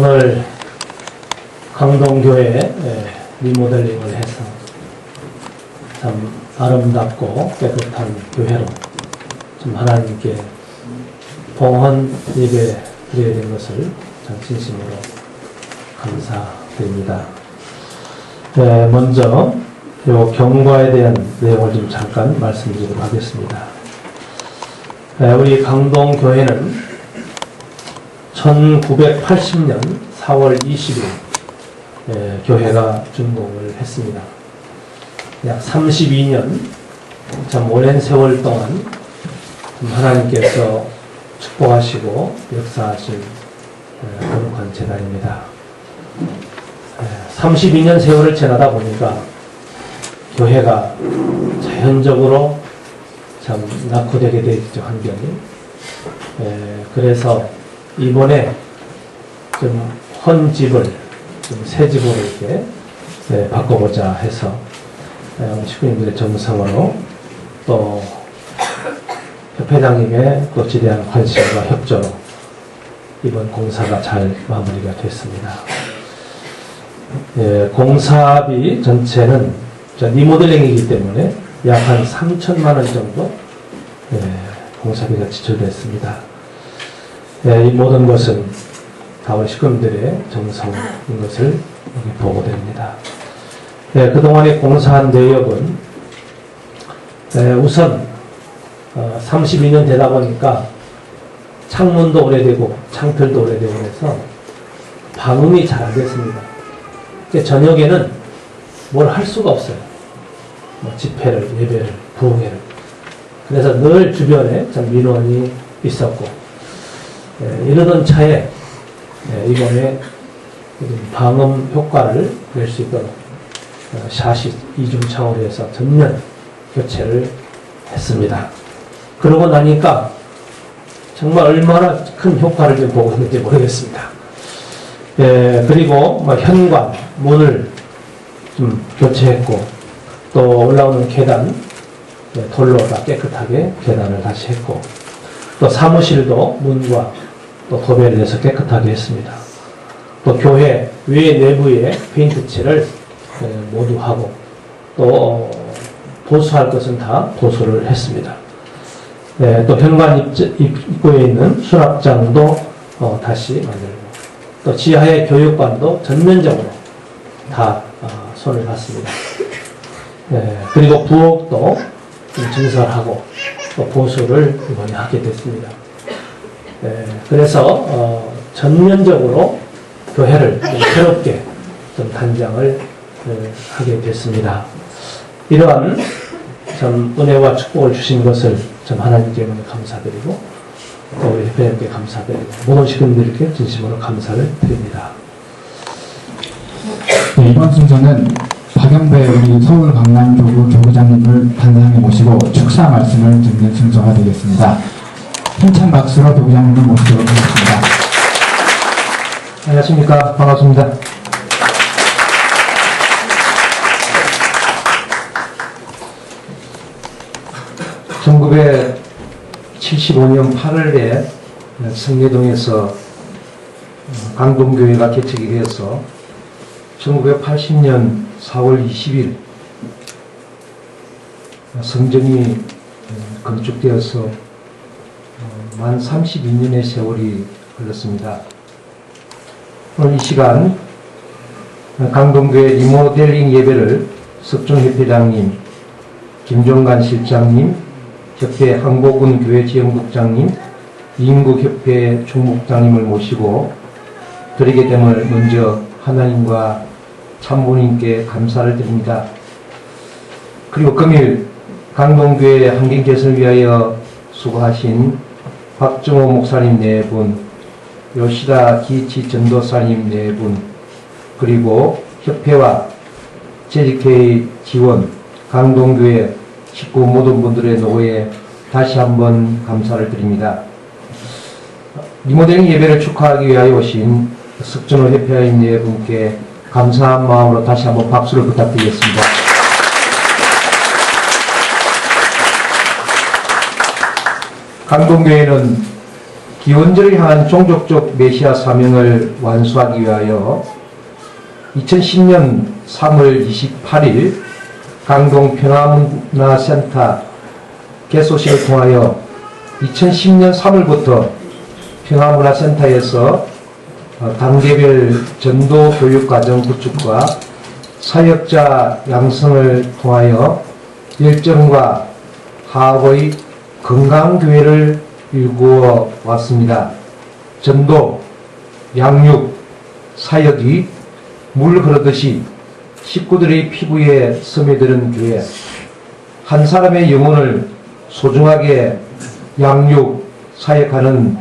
오늘 강동교회 리모델링을 해서 참 아름답고 깨끗한 교회로 좀 하나님께 봉헌 예배 드려야 된 것을 참 진심으로 감사드립니다. 먼저 요 경과에 대한 내용을 좀 잠깐 말씀드리도록 하겠습니다. 우리 강동교회는 1980년 4월 20일 교회가 준공을 했습니다. 약 32년, 참 오랜 세월 동안 하나님께서 축복하시고 역사하신 거룩한 재단입니다. 32년 세월을 지나다 보니까 교회가 자연적으로 참 낙후되게 되죠, 환경이. 그래서 이번에 좀 헌집을 좀 새 집으로 이렇게 바꿔보자 해서 식구님들의 정성으로 또 협회장님의 또 지대한 관심과 협조로 이번 공사가 잘 마무리가 됐습니다. 공사비 전체는 리모델링이기 때문에 약 한 3천만 원 정도 공사비가 지출됐습니다. 이 모든 것은 다 우리 식구들의 정성인 것을 여기 보고 됩니다. 그동안에 공사한 내역은 우선 32년 되다 보니까 창문도 오래되고 창틀도 오래되고 해서 방음이 잘 안 됐습니다. 저녁에는 뭘 할 수가 없어요. 집회를, 예배를, 부흥회를. 그래서 늘 주변에 참 민원이 있었고, 이러던 차에 이번에 방음 효과를 낼 수 있도록 샤시 이중창으로 해서 전면 교체를 했습니다. 그러고 나니까 정말 얼마나 큰 효과를 좀 보고 있는지 모르겠습니다. 그리고 현관, 문을 좀 교체했고, 또 올라오는 계단, 돌로 다 깨끗하게 계단을 다시 했고, 또 사무실도 문과 또 도배를 해서 깨끗하게 했습니다. 또 교회 외 내부에 페인트 칠을 모두 하고, 또 보수할 것은 다 보수를 했습니다. 또 현관 입구에 있는 수납장도 다시 만들고, 또 지하의 교육관도 전면적으로 다 손을 봤습니다. 그리고 부엌도 증설하고 또 보수를 이번에 하게 됐습니다. 그래서 전면적으로 교회를 새롭게 좀 단장을 하게 됐습니다. 이러한 참 은혜와 축복을 주신 것을 참 하나님께 감사드리고 또 우리 협회장님께 감사드리고 모든 식구들께 진심으로 감사를 드립니다. 네, 이번 순서는 박영배 우리 서울 강남교구 교구장님을 단상에 모시고 축사 말씀을 듣는 순서가 되겠습니다. 힘찬 박수로 교구장님을 모시도록 하겠습니다. 안녕하십니까. 반갑습니다. (1975년 8월에) 성내동에서 강동교회가 개척이 되어서 1980년 4월 20일 성전이 건축되어서 만 32년의 세월이 흘렀습니다. 오늘 이 시간 강동교회 리모델링 예배를 석종협회장님, 김종관 실장님, 협회 항복군 교회 지영국장님, 이인국협회 총목장님을 모시고 드리게 됨을 먼저 하나님과 참부님께 감사를 드립니다. 그리고 금일 강동교회 환경 개선을 위하여 수고하신 박정호 목사님 4분, 요시다 기치 전도사님 4분, 그리고 협회와 JK 지원, 강동교회 식구 모든 분들의 노고에 다시 한번 감사를 드립니다. 리모델링 예배를 축하하기 위하여 오신 석준호 협회인 4분께 감사한 마음으로 다시 한번 박수를 부탁드리겠습니다. 강동교회는 기원절을 향한 종족적 메시아 사명을 완수하기 위하여 2010년 3월 28일 강동 평화문화센터 개소식을 통하여 2010년 3월부터 평화문화센터에서 단계별 전도 교육과정 구축과 사역자 양성을 통하여 열정과 화합의 건강교회를 일구어 왔습니다. 전도, 양육, 사역이 물 흐르듯이 식구들의 피부에 스며드는 교회, 한 사람의 영혼을 소중하게 양육, 사역하는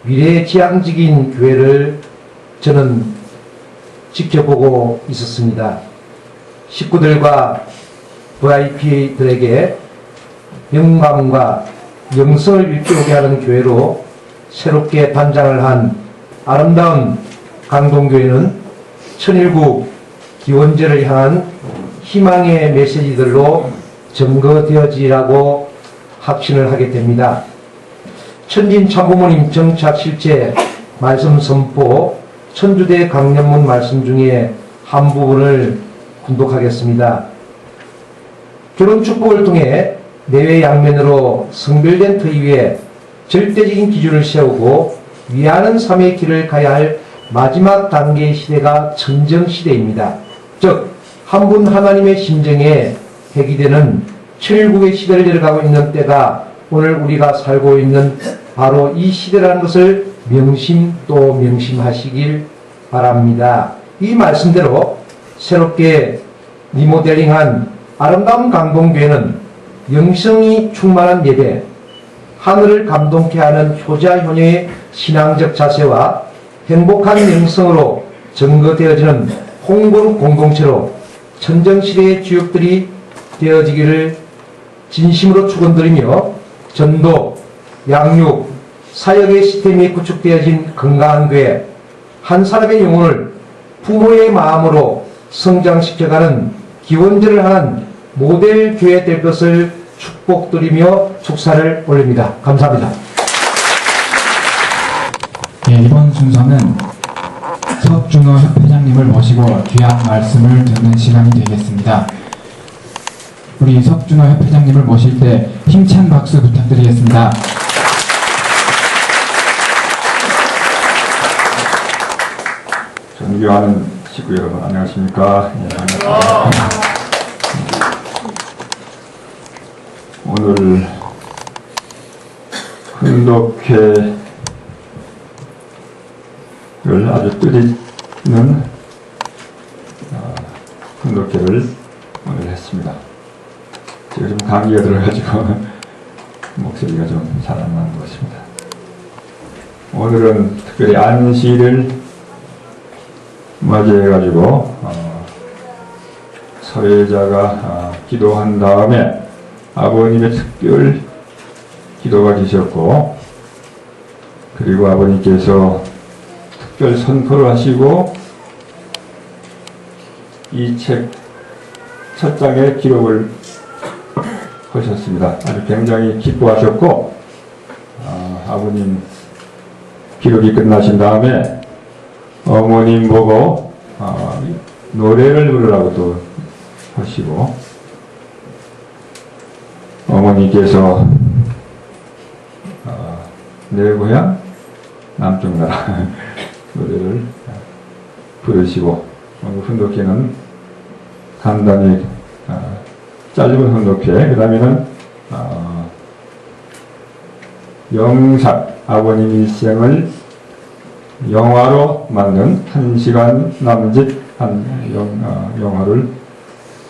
미래지향적인 교회를 저는 지켜보고 있었습니다. 식구들과 VIP들에게 영감과 영성을 일깨우게 하는 교회로 새롭게 단장을 한 아름다운 강동교회는 천일국 기원제를 향한 희망의 메시지들로 점거되어지라고 확신을 하게 됩니다. 천진 참부모님 정착 실제 말씀 선포 천주대 강령문 말씀 중에 한 부분을 군독하겠습니다. 결혼 축복을 통해 내외 양면으로 성별된 터위 위에 절대적인 기준을 세우고 위하는 삶의 길을 가야 할 마지막 단계의 시대가 천정시대입니다. 즉, 한 분 하나님의 심정에 해기되는 천일국의 시대를 내려가고 있는 때가 오늘 우리가 살고 있는 바로 이 시대라는 것을 명심 또 명심하시길 바랍니다. 이 말씀대로 새롭게 리모델링한 아름다운 강동교회는 영성이 충만한 예배, 하늘을 감동케 하는 효자효녀의 신앙적 자세와 행복한 영성으로 증거되어지는 홍보룩 공동체로 천정시대의 주역들이 되어지기를 진심으로 축원드리며 전도, 양육, 사역의 시스템이 구축되어진 건강한 교회, 한 사람의 영혼을 부모의 마음으로 성장시켜가는 기원제를 하는 모델 교회 될 것을 축복드리며 축사를 올립니다. 감사합니다. 예, 이번 순서는 석준호 협회장님을 모시고 귀한 말씀을 듣는 시간이 되겠습니다. 우리 석준호 협회장님을 모실 때 힘찬 박수 부탁드리겠습니다. 존경하는 식구 여러분, 안녕하십니까? 예, 반갑습니다. 오늘 훈독회를 아주 뜻있는 훈독회를 오늘 했습니다. 제가 좀 감기가 들어가지고 목소리가 좀 잘 안 나는 것입니다. 오늘은 특별히 안시를 맞이해가지고 사회자가 기도한 다음에 아버님의 특별 기도가 계셨고, 그리고 아버님께서 특별 선포를 하시고 이 책 첫 장에 기록을 하셨습니다. 아주 굉장히 기뻐하셨고, 아버님 기록이 끝나신 다음에 어머님 보고 노래를 부르라고 또 하시고, 어머니께서 내 고향 남쪽 나라 노래를 부르시고, 오늘 훈독회는 간단히 짧은 훈독회, 그 다음에는 영상, 아버님 일생을 영화로 만든 1시간 남짓 영화를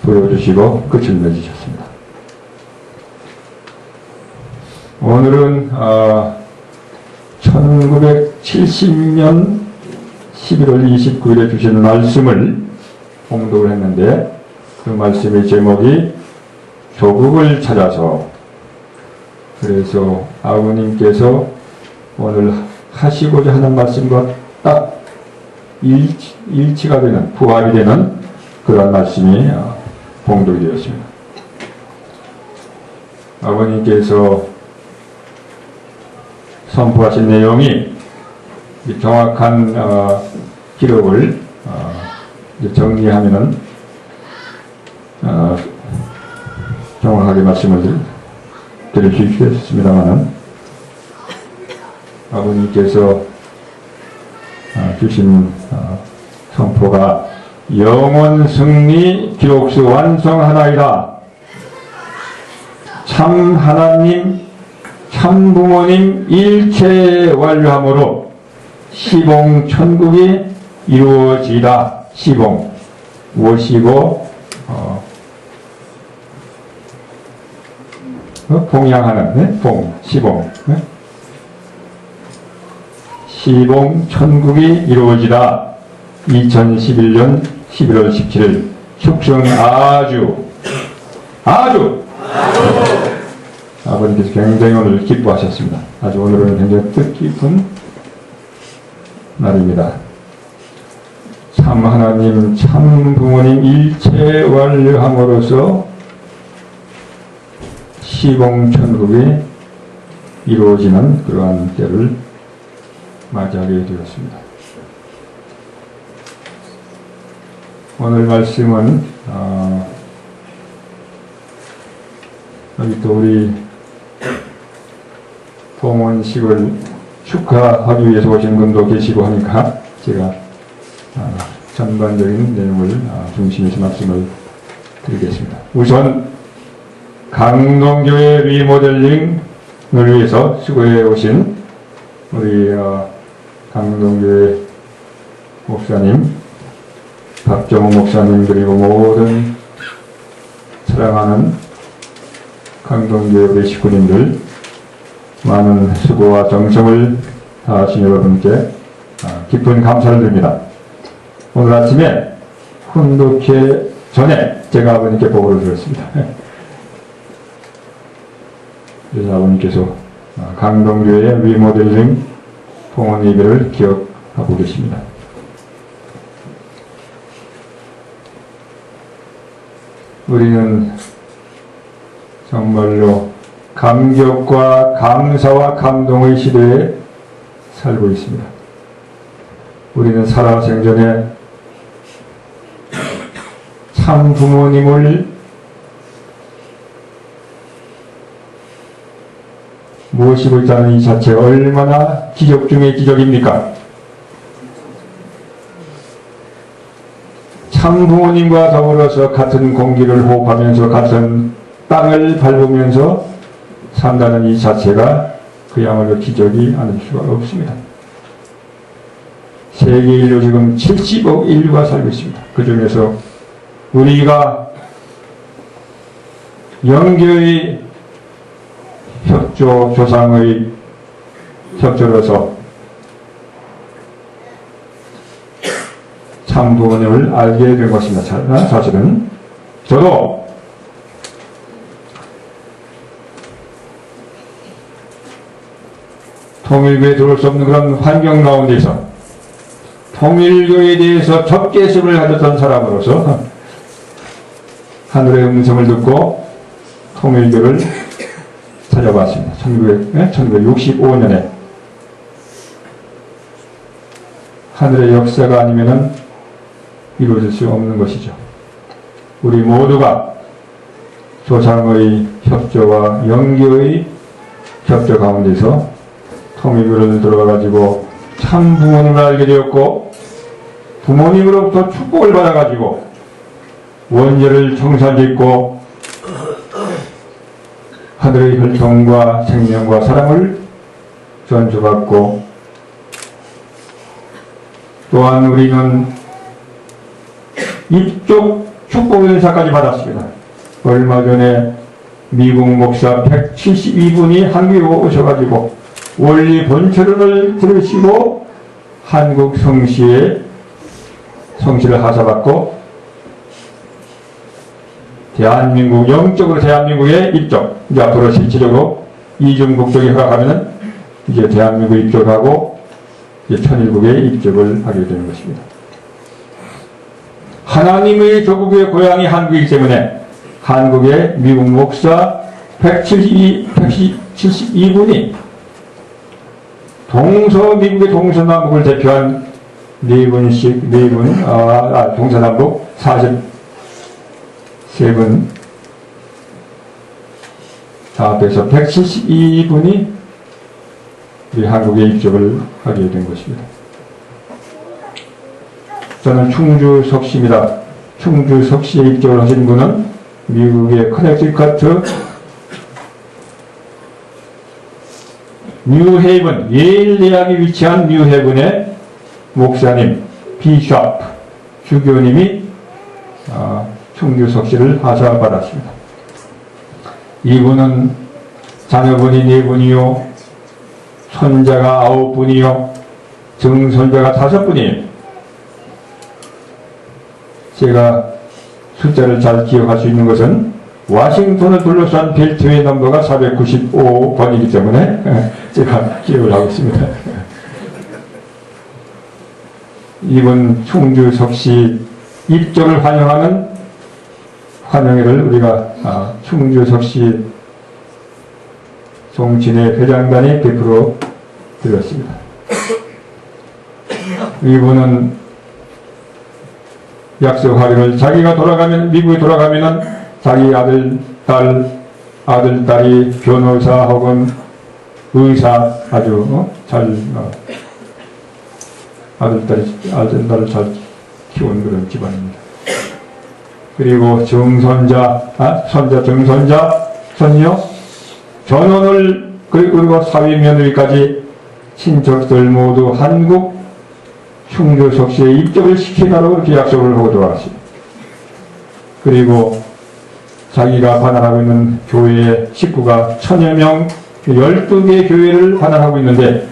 보여주시고 끝을 맺으셨습니다. 오늘은 1970년 11월 29일에 주신 말씀을 봉독을 했는데, 그 말씀의 제목이 조국을 찾아서, 그래서 아버님께서 오늘 하시고자 하는 말씀과 딱 일치가 되는, 부합이 되는 그런 말씀이 봉독이 되었습니다. 아버님께서 선포하신 내용이 정확한 기록을 이제 정리하면은 정확하게 말씀을 드릴 수 있겠습니다만은 아버님께서 주신 선포가 영원 승리 기록수 완성하나이다. 참 하나님, 참 부모님 일체 완료함으로 시봉 천국이 이루어지다. 시봉 무엇이고 봉양하는 봉 시봉 시봉 천국이 이루어지다. 2011년 11월 17일 축성 아주 아버님께서 굉장히 오늘 기뻐하셨습니다. 아주 오늘은 굉장히 뜻깊은 날입니다. 참 하나님, 참 부모님 일체 완료함으로써 시봉 천국이 이루어지는 그러한 때를 맞이하게 되었습니다. 오늘 말씀은 여기 또 우리 봉헌식을 축하하기 위해서 오신 분도 계시고 하니까 제가 전반적인 내용을 중심에서 말씀을 드리겠습니다. 우선 강동교회 리모델링을 위해서 수고해 오신 우리 강동교회 목사님, 박정우 목사님, 그리고 모든 사랑하는 강동교회 우리 식구님들, 많은 수고와 정성을 다하신 여러분께 깊은 감사를 드립니다. 오늘 아침에 훈독회 전에 제가 아버님께 보고를 드렸습니다. 그래서 아버님께서 강동교회 리모델링 봉헌 예배를 기억하고 계십니다. 우리는 정말로 감격과 감사와 감동의 시대에 살고 있습니다. 우리는 살아생전에 참 부모님을 모시고 있다는 이 자체가 얼마나 기적 중의 기적입니까? 참 부모님과 더불어서 같은 공기를 호흡하면서 같은 땅을 밟으면서 산다는 이 자체가 그야말로 기적이 아닐 수가 없습니다. 세계 인류 지금 70억 인류가 살고 있습니다. 그 중에서 우리가 영계의 협조 조상의 협조로서 참 부모님을 알게 된 것입니다. 사실은 저도 통일교에 들어올 수 없는 그런 환경 가운데서 통일교에 대해서 적개심을 가졌던 사람으로서 하늘의 음성을 듣고 통일교를 찾아봤습니다. 1965년에 하늘의 역사가 아니면은 이루어질 수 없는 것이죠. 우리 모두가 조상의 협조와 영계의 협조 가운데서 통일교를 들어가가지고 참 부모님을 알게 되었고 부모님으로부터 축복을 받아가지고 원죄를 청산짓고 하늘의 혈통과 생명과 사랑을 전수받고 또한 우리는 입족 축복 인사까지 받았습니다. 얼마 전에 미국 목사 172분이 한국에 오셔가지고 원리 본처론을 들으시고 한국 성씨를 하사받고 대한민국, 영적으로 대한민국에 입적, 이제 앞으로 실질적으로 이중 국적이 허락하면은 이제 대한민국에 입적하고 이제 천일국에 입적을 하게 되는 것입니다. 하나님의 조국의 고향이 한국이기 때문에 한국의 미국 목사 172분이 미국의 동서남북을 대표한 네 분씩, 동서남북 43분 다 합해서 172분이 우리 한국에 입적을 하게 된 것입니다. 저는 충주 석시입니다. 충주 석시에 입적을 하신 분은 미국의 커넥티커트 뉴헤이븐, 예일 대학이 위치한 뉴헤이븐의 목사님 비샵 주교님이 충주 석시를 하사받았습니다. 이분은 자녀분이 4분이요, 손자가 9분이요, 증손자가 5분이에요. 제가 숫자를 잘 기억할 수 있는 것은 와싱턴을 둘러싼 벨트웨이 넘버가 495번이기 때문에 제가 기억을 하고 있습니다. 이번 충주 석시 입적을 환영하는 환영회를 우리가 충주 석시 송진회 회장단이 베풀어 드렸습니다. 이분은 약속하기를 자기가 미국에 돌아가면은 자기 아들딸이 변호사 혹은 의사 아주 아들딸을 잘 키운 그런 집안입니다. 그리고 손녀, 전원을 그리고 사위 며느리까지 친척들 모두 한국 충주 석시에 입적을 시키라고 이렇게 약속을 하고 돌아갔습니다. 그리고 자기가 관할하고 있는 교회의 식구가 1000여 명, 12개 교회를 관할하고 있는데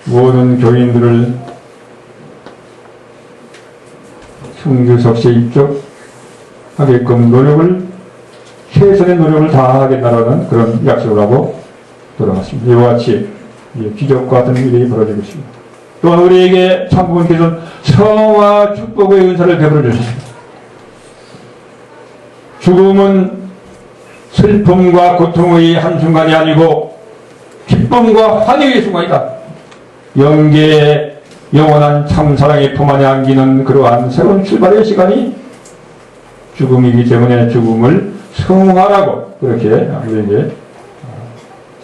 모든 교인들을 충주 석시에 입적하게끔 최선의 노력을 다하겠다라는 그런 약속을 하고 돌아갔습니다. 이와 같이 기적과 같은 일이 벌어지고 있습니다. 또한 우리에게 참부분께서는 성화 축복의 은사를 베풀어 주셨습니다. 죽음은 슬픔과 고통의 한순간이 아니고 기쁨과 환희의 순간이다. 영계의 영원한 참사랑의 품 안에 안기는 그러한 새로운 출발의 시간이 죽음이기 때문에 죽음을 성화라고 그렇게 우리에게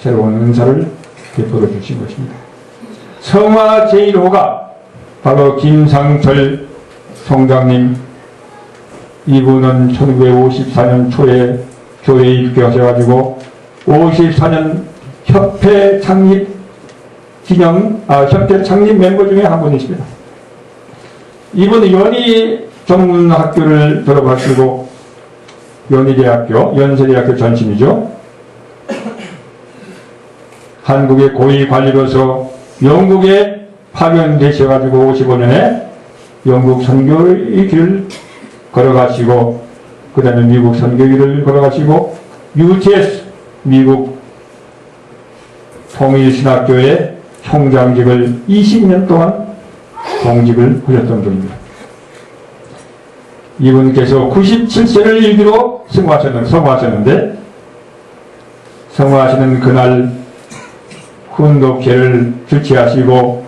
새로운 은사를 베풀어 주신 것입니다. 성화 제1호가 바로 김상철 총장님, 이분은 1954년 초에 교회에 입교하셔가지고 54년 협회 창립 멤버 중에 한 분이십니다. 이분은 연희 전문학교를 졸업하시고 연세대학교 전심이죠. 한국의 고위 관리로서 영국에 파견되셔가지고 55년에 영국 선교의 길을 걸어가시고 그 다음에 미국 선교 길을 걸어가시고 UTS 미국 통일신학교의 총장직을 20년 동안 공직을 하셨던 분입니다. 이분께서 97세를 일기로 성화하셨는데 성화하시는 그날 훈독회를 주최하시고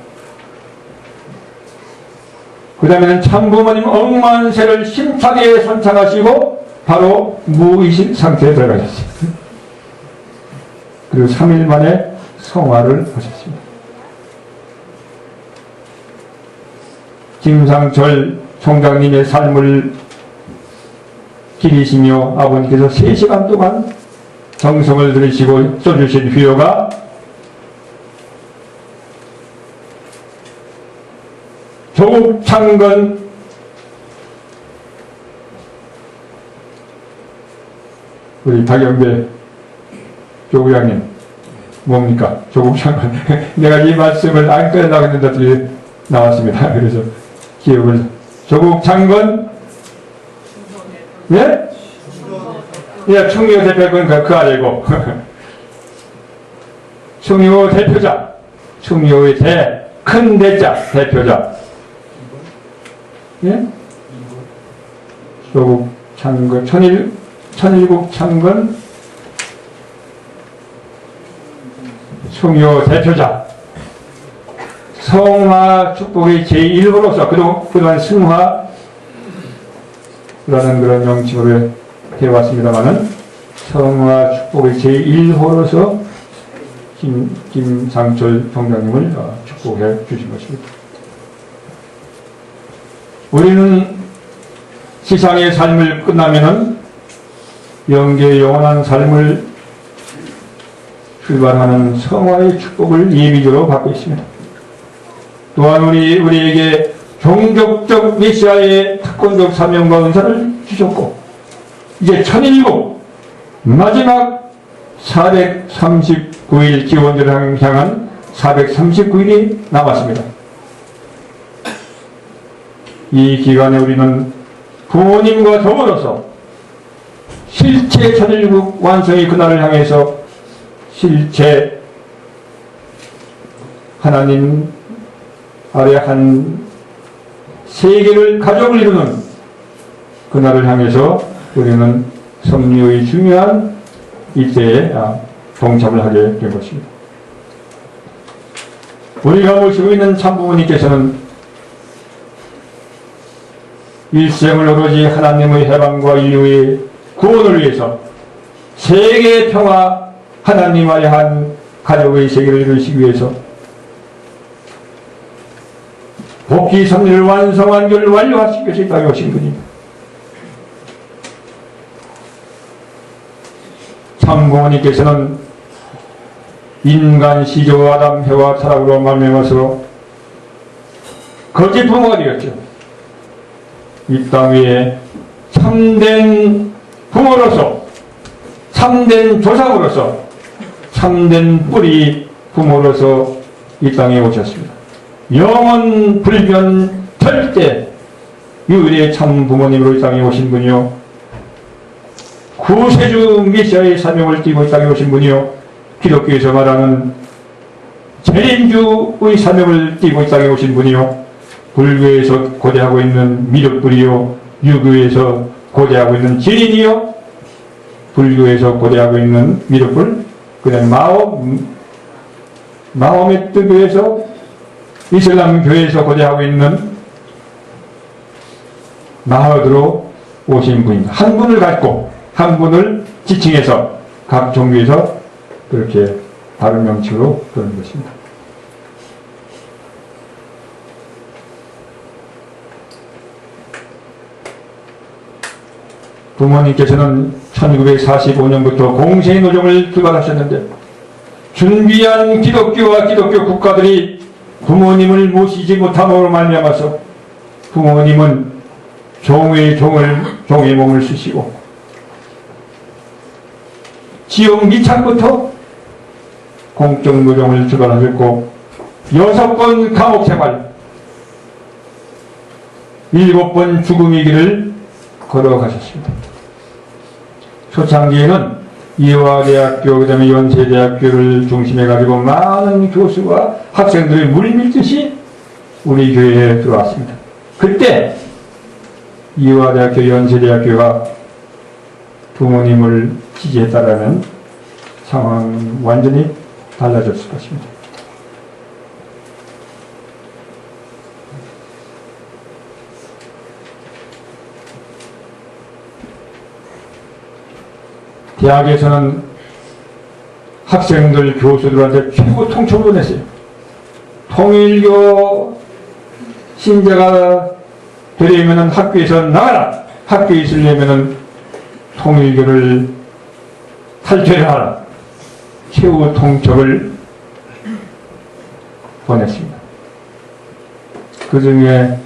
그 다음에는 참부모님 억만세를 심차게 선창하시고 바로 무의식 상태에 들어가셨습니다. 그리고 3일 만에 성화를 하셨습니다. 김상철 총장님의 삶을 기리시며 아버님께서 3시간 동안 정성을 들이시고 써주신 휘호가 조국 창건 우리 박영배 교구장님 뭡니까? 조국 창건 내가 이 말씀을 안 꺼내려고 했는데 어떻게 나왔습니다. 그래서 기억을 조국 창건 예? 예, 충효 대표건 그 아래고 충효 대표자 충효의 큰 대자 대표자 예? 조국 창건 천일국 창건 충효 대표자 성화 축복의 제1호로서 그동안 승화라는 그런 명칭으로 되어왔습니다만은 성화 축복의 제1호로서 김상철 총장님을 축복해 주신 것입니다. 우리는 세상의 삶을 끝나면은 영계 영원한 삶을 출발하는 성화의 축복을 예비적으로 받고 있습니다. 또한 우리에게 종족적 메시아의 특권적 사명과 은사를 주셨고, 이제 1007 마지막 439일 기원절을 향한 439일이 남았습니다. 이 기간에 우리는 부모님과 더불어서 실체 1007 완성의 그날을 향해서 실체 하나님 아래 한 세계를 가족을 이루는 그날을 향해서 우리는 섭리의 중요한 이때에 동참을 하게 된 것입니다. 우리가 모시고 있는 참부모님께서는 일생을 오로지 하나님의 해방과 인류의 구원을 위해서 세계 평화, 하나님 아래 한 가족의 세계를 이루시기 위해서 복귀 섭리를 완성한 것을 완료하시기 위해서 이 땅에 오신 분입니다. 참부모님께서는 인간 시조 아담 해와 타락으로 말미암아서 거짓 부모가 되었죠. 이 땅 위에 참된 부모로서, 참된 조상으로서, 참된 뿌리 부모로서 이 땅에 오셨습니다. 영원 불변 절대 유일의 참 부모님으로 이 땅에 오신 분이요, 구세주 메시아의 사명을 띠고 이 땅에 오신 분이요, 기독교에서 말하는 재림주의 사명을 띠고 이 땅에 오신 분이요, 불교에서 고대하고 있는 미륵불이요, 유교에서 고대하고 있는 진인이요, 불교에서 고대하고 있는 미륵불, 그 다음에 마호메트교에서, 이슬람교에서 고대하고 있는 마하드로 오신 분입니다. 한 분을 갖고 한 분을 지칭해서 각 종교에서 그렇게 다른 명칭으로 그런 것입니다. 부모님께서는 1945년부터 공생노정을 출발하셨는데, 준비한 기독교와 기독교 국가들이 부모님을 모시지 못함으로 말미암아서 부모님은 종의 몸을 쓰시고 지옥 미착부터 공적 노정을 출발하셨고 6번 감옥 생활, 7번 죽음의 길을 걸어가셨습니다. 초창기에는 이화대학교, 그 다음에 연세대학교를 중심해가지고 많은 교수와 학생들이 물밀듯이 우리 교회에 들어왔습니다. 그때 이화대학교, 연세대학교가 부모님을 지지했다라면 상황은 완전히 달라졌을 것입니다. 대학에서는 학생들, 교수들한테 최고 통첩을 냈어요. 통일교 신자가 되려면 학교에서 나가라. 학교에 있으려면 통일교를 탈퇴하라. 최후 통첩을 보냈습니다. 그 중에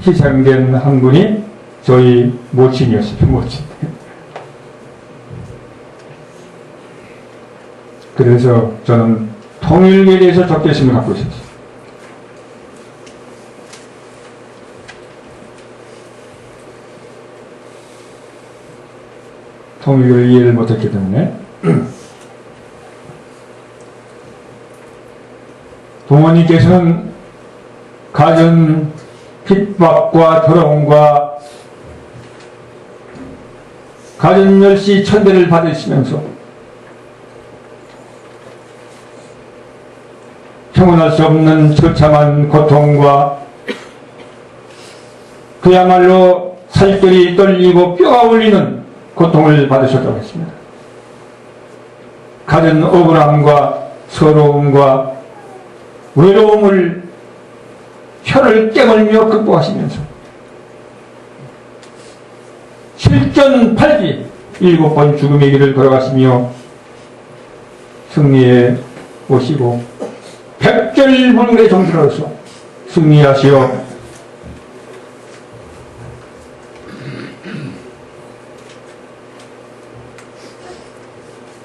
희생된 한 분이 저희 모친이었어요. 모친. 그래서 저는 통일교에 대해서 적개심을 갖고 있었어요. 통일교를 이해를 못했기 때문에 부모님께서는 가진 핍박과 더러움과 가진 멸시 천대를 받으시면서 평온할 수 없는 처참한 고통과 그야말로 살결이 떨리고 뼈가 울리는 고통을 받으셨다고 했습니다. 가진 억울함과 서러움과 외로움을 혀를 깨물며 극복하시면서 실전팔기 7번 죽음의 길을 걸어가시며 승리해 오시고 백절불굴의 정신으로서 승리하시어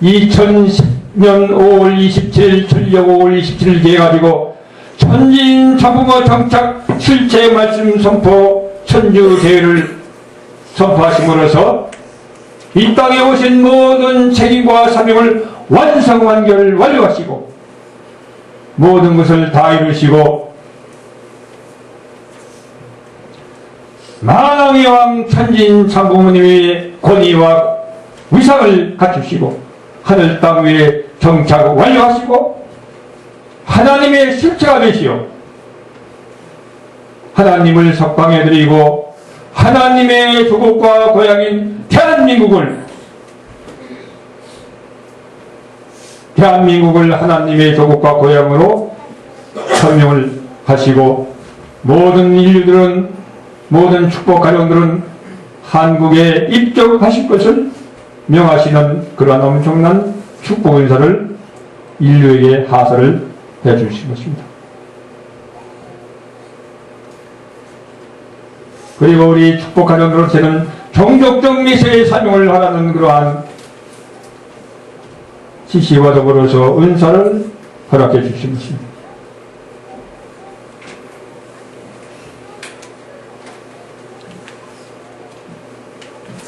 2010년 5월 27일 전력 5월 27일 기해가지고 천진천부모 정착 실체 말씀 선포 천주대회를 선포하심으로써 이 땅에 오신 모든 책임과 사명을 완성완결 완료하시고 모든 것을 다 이루시고 만왕의 왕 천진천부모님의 권위와 위상을 갖추시고 하늘 땅 위에 정착 완료하시고 하나님의 실체가 되시오 하나님을 석방해드리고 하나님의 조국과 고향인 대한민국을 하나님의 조국과 고향으로 설명을 하시고 모든 인류들은 모든 축복 가정들은 한국에 입적하실 것을 명하시는 그러한 엄청난 축복 인사를 인류에게 하사를 해주신 것입니다. 그리고 우리 축복 가정들한테는 종족적 미세의 사명을 하라는 그러한 지시와 더불어서 은사를 허락해 주신 것입니다.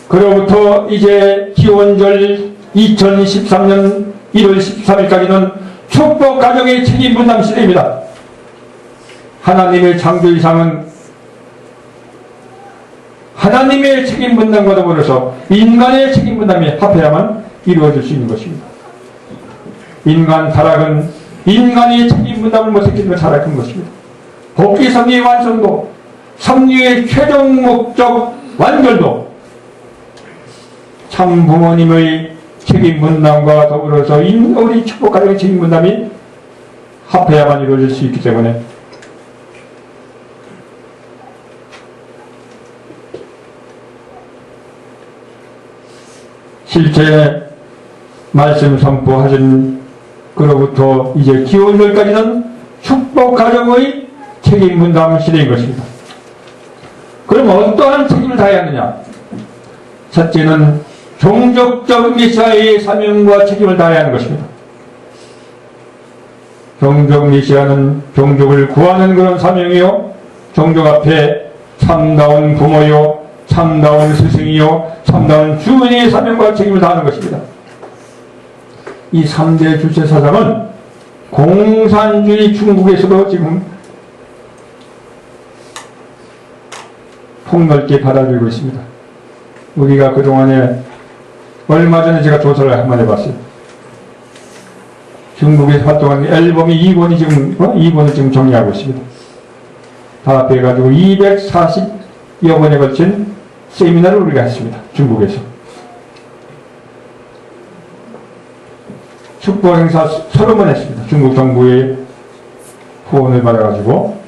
그로부터 이제 기원절 2013년 1월 13일까지는 축복 가정의 책임 분담 시대입니다. 하나님의 창조 이상은 하나님의 책임 분담과 더불어서 인간의 책임 분담이 합해야만 이루어질 수 있는 것입니다. 인간 타락은 인간의 책임 분담을 못했기 때문에 타락한 것입니다. 복귀 섭리의 완성도, 섭리의 최종 목적 완결도 참 부모님의 책임 분담과 더불어서 우리 축복 가정의 책임 분담이 합해야만 이루어질 수 있기 때문에 실제 말씀 선포하신 그로부터 이제 기원절까지는 축복 가정의 책임 분담 시대인 것입니다. 그럼 어떠한 책임을 다해야 하느냐? 첫째는 종족적 메시아의 사명과 책임을 다해야 하는 것입니다. 종족 메시아는 종족을 구하는 그런 사명이요, 종족 앞에 참다운 부모요, 참다운 스승이요, 참다운 주인의 사명과 책임을 다하는 것입니다. 이 3대 주체 사상은 공산주의 중국에서도 지금 폭넓게 받아들이고 있습니다. 우리가 그동안에 얼마 전에 제가 조사를 한번 해봤어요. 중국에서 활동한 앨범이 2권이 지금 정리하고 있습니다. 다 합해가지고 240여 번에 걸친 세미나를 우리가 했습니다. 중국에서. 축복 행사 30번 했습니다. 중국 정부의 후원을 받아가지고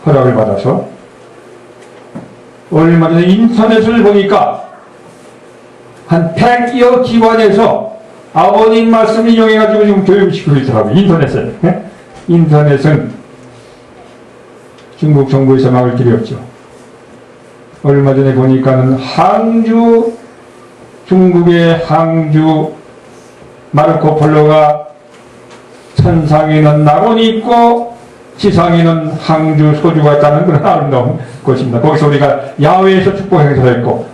허락을 받아서 얼마 전에 인터넷을 보니까 한 100여 기관에서 아버님 말씀 인용해가지고 지금 교육을 시키고 있더라고요. 인터넷에. 네? 인터넷은 중국 정부에서 막을 길이 없죠. 얼마 전에 보니까는 중국의 항주 마르코 폴로가 천상에는 낙원이 있고 지상에는 항주 소주가 있다는 그런 아름다운 곳입니다. 거기서 우리가 야외에서 축복 행사를 했고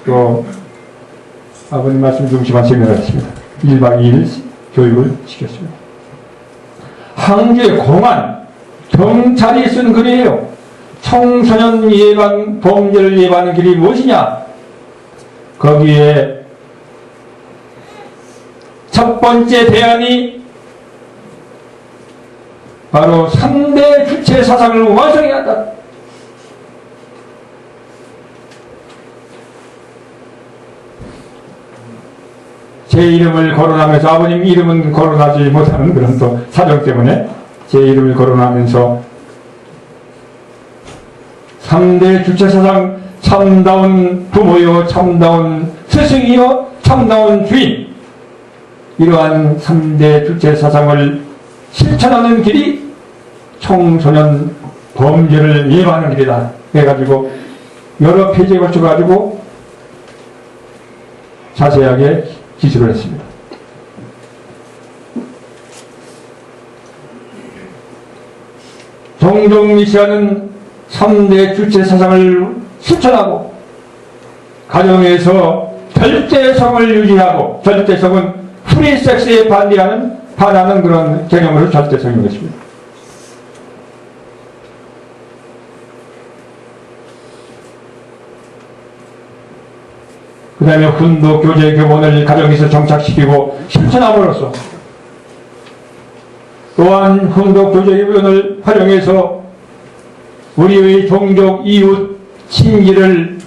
또 아버님 말씀 중심한 세미나를 했습니다. 1박 2일 교육을 시켰습니다. 항주의 공안, 경찰이 쓴 글이에요. 청소년 예방, 범죄를 예방하는 길이 무엇이냐? 거기에 첫 번째 대안이 바로 3대 주체 사상을 완성해야 한다. 제 이름을 거론하면서, 아버님 이름은 거론하지 못하는 그런 또 사정 때문에 제 이름을 거론하면서 3대 주체 사상, 참다운 부모요, 참다운 스승이요, 참다운 주인, 이러한 3대 주체 사상을 실천하는 길이 청소년 범죄를 예방하는 길이다 해가지고 여러 페이지에 걸쳐가지고 자세하게 기술을 했습니다. 종종 이 시간은 3대 주체 사상을 실천하고 가정에서 절대성을 유지하고, 절대성은 프리섹스에 반하는 그런 개념으로 절대성인 것입니다. 그 다음에 훈도 교제 교본을 가정에서 정착시키고 실천함으로써, 또한 훈도 교제 교본을 활용해서 우리의 종족, 이웃, 친지를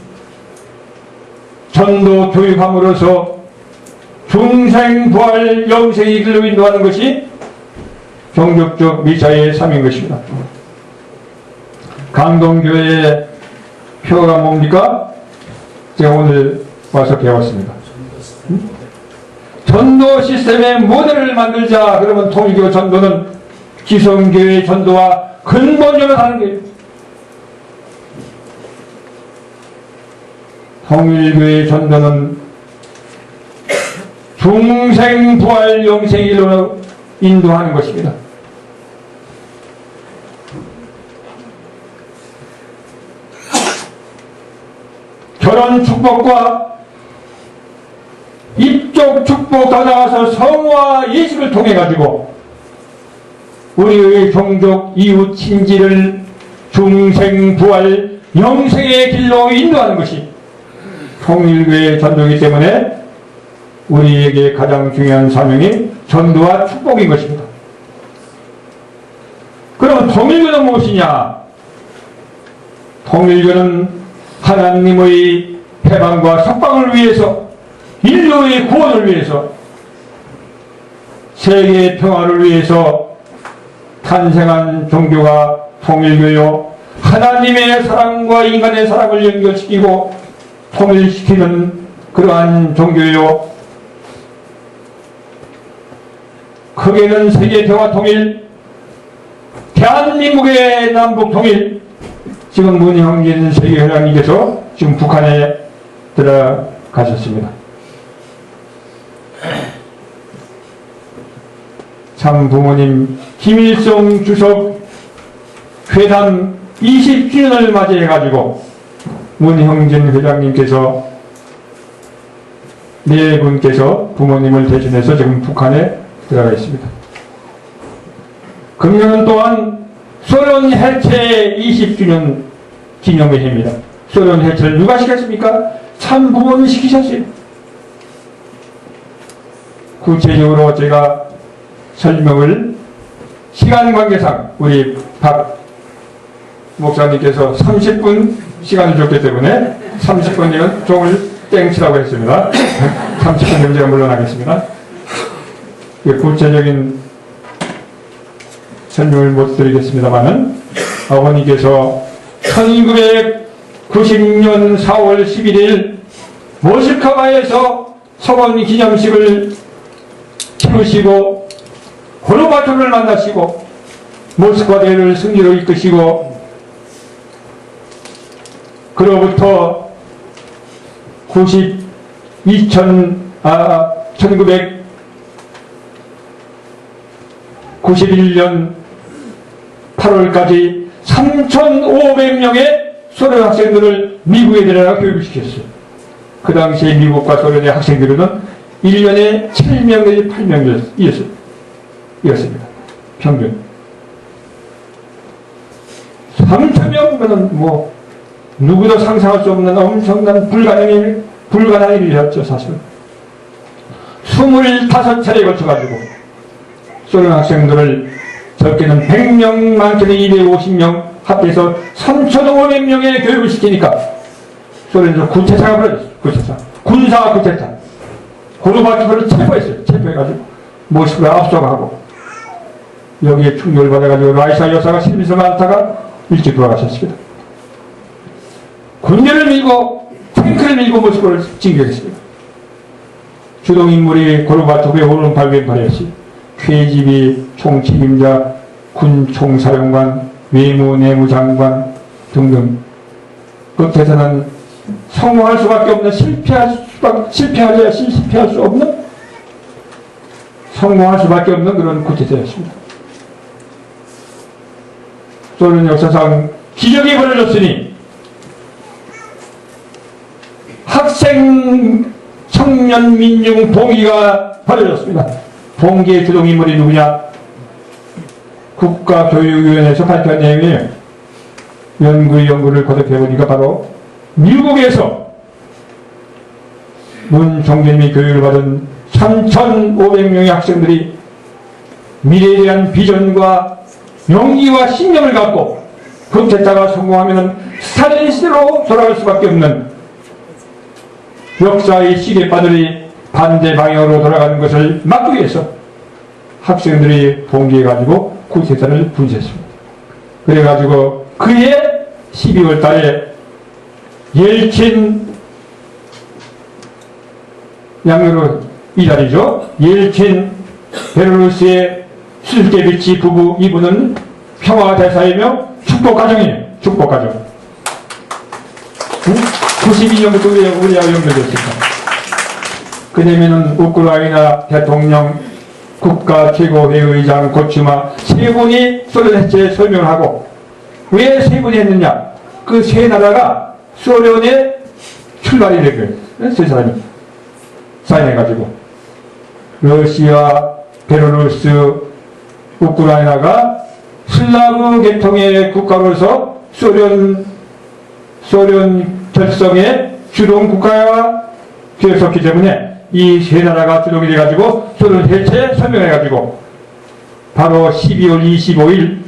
전도 교육함으로써 중생부활 영생의 길로 인도하는 것이 종족적 미사의 삶인 것입니다. 강동교회의 표가 뭡니까? 제가 오늘 와서 배웠습니다. 전도 시스템의 모델을 만들자. 그러면 통일교 전도는 기성교회의 전도와 근본적으로 다른 거예요. 통일교의 전도는 중생부활 영생의 길로 인도하는 것입니다. 결혼 축복과 입적 축복 더 나아가서 성화 예식을 통해 가지고 우리의 종족, 이웃, 친지를 중생부활 영생의 길로 인도하는 것이 통일교의 전도이기 때문에 우리에게 가장 중요한 사명이 전도와 축복인 것입니다. 그럼 통일교는 무엇이냐? 통일교는 하나님의 해방과 석방을 위해서, 인류의 구원을 위해서, 세계의 평화를 위해서 탄생한 종교가 통일교요, 하나님의 사랑과 인간의 사랑을 연결시키고 통일시키는 그러한 종교요, 크게는 세계 평화 통일, 대한민국의 남북 통일, 지금 문형진 세계회장님께서 지금 북한에 들어가셨습니다. 참 부모님 김일성 주석 회담 20주년을 맞이해가지고 문형진 회장님께서 네 분께서 부모님을 대신해서 지금 북한에 들어가 있습니다. 금년은 또한 소련 해체 20주년 기념의 해입니다. 소련 해체를 누가 시켰습니까? 참 부모님이 시키셨어요. 구체적으로 제가 설명을 시간 관계상 우리 박 목사님께서 30분 시간을 줬기 때문에 30분이면 종을 땡치라고 했습니다. 30분이면 제가 물러나겠습니다. 구체적인 설명을 못 드리겠습니다만은 아버님께서 1990년 4월 11일 모스크바에서 서원 기념식을 치르시고 고르바초프를 만나시고 모스크바 대회를 승리로 이끄시고 그로부터 1991년 8월까지 3,500명의 소련 학생들을 미국에 데려가 교육시켰어요. 그 당시에 미국과 소련의 학생들은 1년에 7명 내지 8명이었습니다. 평균. 3,000명이면 뭐 누구도 상상할 수 없는 엄청난 불가능한 일이었죠, 사실. 25차례에 걸쳐가지고 소련 학생들을 적게는 100명, 많게는 250명 합해서 3,500명의 교육을 시키니까 소련에서 구태타가 벌어졌어요. 구태타. 군사 구태타. 고르바초프를 체포했어요. 체포해가지고 모스크바 압수하고 여기에 충격을 받아가지고 라이사 여사가 실미서 많다가 일찍 돌아가셨습니다. 군대를 밀고 탱크를 밀고 모스크바를 진격했습니다. 주동인물이 고르바초프의 오른팔 왼팔이었어요. KGB 총책임자, 군 총사령관, 외무 내무장관 등등. 끝에서는 성공할 수밖에 없는 실패할 수 없는 성공할 수밖에 없는 그런 쿠데타였습니다. 소련 역사상 기적이 벌어졌으니 학생 청년 민중 봉기가 벌어졌습니다. 봉기의 주동인물이 누구냐? 국가교육위원회에서 발표한 내용이에요. 연구를 거듭해보니까 바로 미국에서 문종재님이 교육을 받은 3,500명의 학생들이 미래에 대한 비전과 용기와 신념을 갖고 쿠데타가 성공하면 스탈린 시대로 돌아갈 수밖에 없는 역사의 시계바늘이 반대 방향으로 돌아가는 것을 막기 위해서 학생들이 봉기해가지고 쿠데타를 분쇄했습니다. 그래가지고 그해 12월 달에 옐친 양으로 이달이죠. 옐친 베로루스의 술게비치 부부 이분은 평화대사이며 축복가정이에요. 축복가정. 92년부터 우리하고 연결됐습니다. 그러면은 우크라이나 대통령, 국가 최고회의장 고추마 세 분이 소련 해체에 설명을 하고 왜 세 분이 했느냐? 그 세 나라가 소련의 출발이 된 거예요. 세 사람이 사인해가지고 러시아, 베로루스, 우크라이나가 슬라브 계통의 국가로서 소련 결성의 주동 국가와 되었었기 때문에 이 세 나라가 주동이 돼가지고 소련 해체 설명해가지고 바로 12월 25일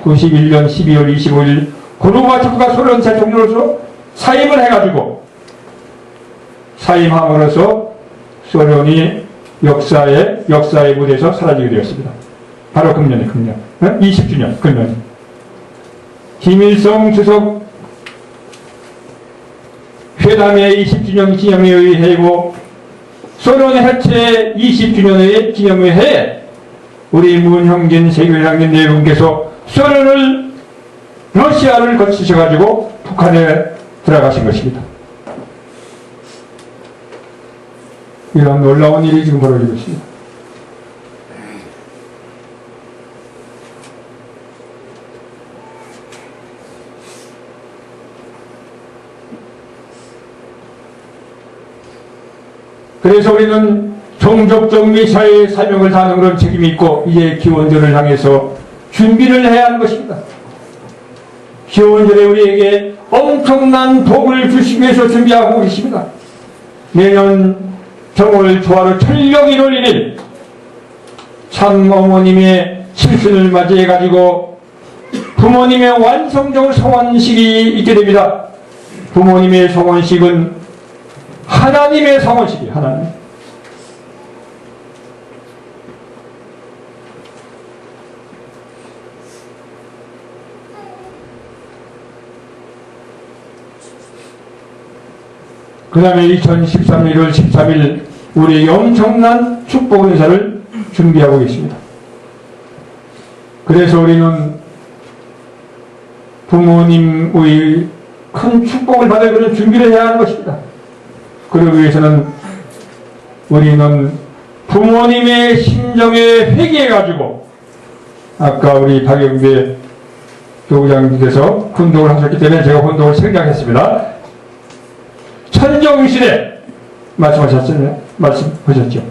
91년 12월 25일 고르바초프가 소련 대통령으로서 사임을 해가지고 사임함으로써 소련이 역사의 무대에서 사라지게 되었습니다. 바로 금년 20주년 금년 김일성 주석 회담의 20주년 기념회의 해고 소련 해체 20주년의 기념회에 우리 문형진 세계회장님 네 분께서 러시아를 거치셔가지고 북한에 들어가신 것입니다. 이런 놀라운 일이 지금 벌어지고 있습니다. 그래서 우리는 종족적 미사의 사명을 다하는 그런 책임이 있고 이제 기원절을 향해서 준비를 해야 하는 것입니다. 기원절에 우리에게 엄청난 복을 주시기 위해서 준비하고 계십니다. 내년 정월 초하루 철령 1월 1일 참 어머님의 칠순을 맞이해가지고 부모님의 완성적 성원식이 있게 됩니다. 부모님의 성원식은 하나님의 성원식이에요. 하나님. 그 다음에 2013년 1월 13일 우리에게 엄청난 축복 은사를 준비하고 계십니다. 그래서 우리는 부모님의 큰 축복을 받을 그런 준비를 해야 하는 것입니다. 그러기 위해서는 우리는 부모님의 심정에 회개해가지고 아까 우리 박영배 교구장님께서 훈독을 하셨기 때문에 제가 훈독을 생략했습니다. 천정시대 말씀하셨죠.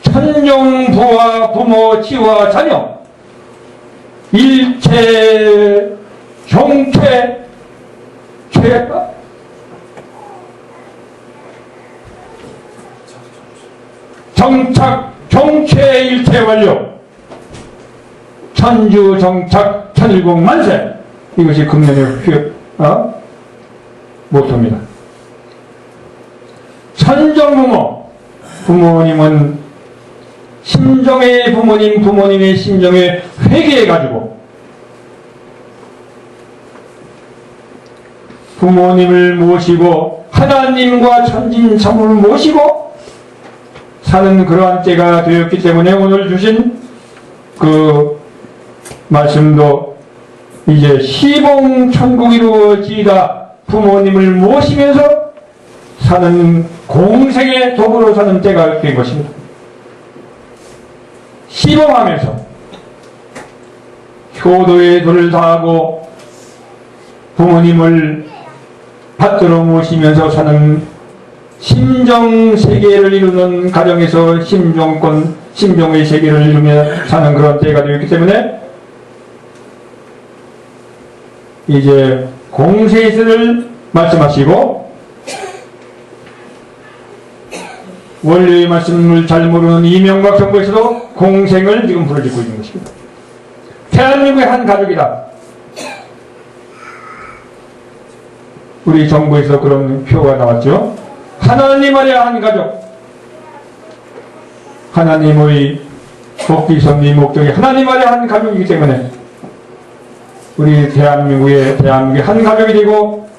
천정부와 부모, 치와 자녀 일체 경쾌 죄가 정착 경쾌 일체 완료 천주 정착 천일공 만세. 이것이 금년의 모토입니다. 천정부모. 부모님은 심정의 부모님, 부모님의 심정에 회개해가지고 부모님을 모시고 하나님과 천진참을 모시고 사는 그러한 때가 되었기 때문에 오늘 주신 그 말씀도 이제 시봉천국이 이루어지다 부모님을 모시면서 사는 공생의 도구로 사는 때가 된 것입니다. 시봉하면서 효도의 도를 다하고 부모님을 받들어 모시면서 사는 심정세계를 이루는 가정에서 심정의 세계를 이루며 사는 그런 때가 되었기 때문에 이제 공세시를 말씀하시고 원래의 말씀을 잘 모르는 이명박 정부에서도 공생을 지금 부르짖고 있는 것입니다. 대한민국의 한 가족이다. 우리 정부에서 그런 표가 나왔죠. 하나님 아래 한 가족. 하나님의 복귀 섭리 목적이 하나님 아래 한 가족이기 때문에 우리 대한민국의 한 가족이 되고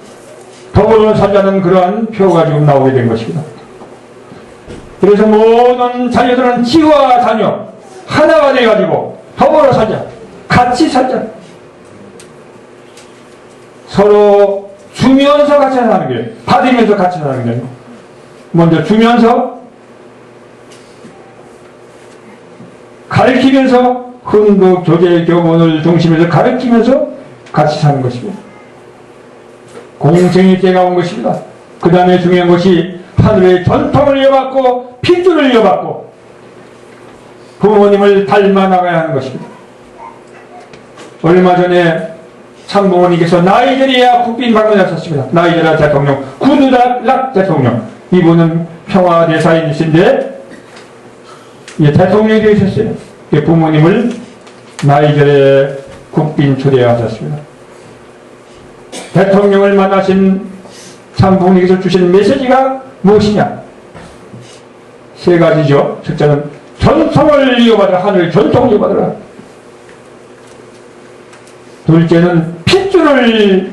더불어 살자는 그러한 표가 지금 나오게 된 것입니다. 그래서 모든 자녀들은 지와 자녀 하나가 돼가지고 더불어 살자. 같이 살자. 서로 주면서 같이 사는 게 받으면서 같이 사는 게 먼저 주면서 가르치면서 훈독 교제 교본을 중심에서 가르치면서 같이 사는 것입니다. 공생의 때가 온 것입니다. 그 다음에 중요한 것이 하늘의 전통을 이어받고 핏줄을 이어받고 부모님을 닮아 나가야 하는 것입니다. 얼마 전에 참부모님께서 나이제리아 국빈 방문하셨습니다. 나이제리아 대통령 구드락 대통령, 이분은 평화대사이신데 대통령이 되셨어요. 부모님을 나이제리아 국빈 초대하셨습니다. 대통령을 만나신 참부모님께서 주신 메시지가 무엇이냐? 세 가지죠. 첫째는 전통을 이어받으라. 하늘의 전통을 이어받으라. 둘째는 핏줄을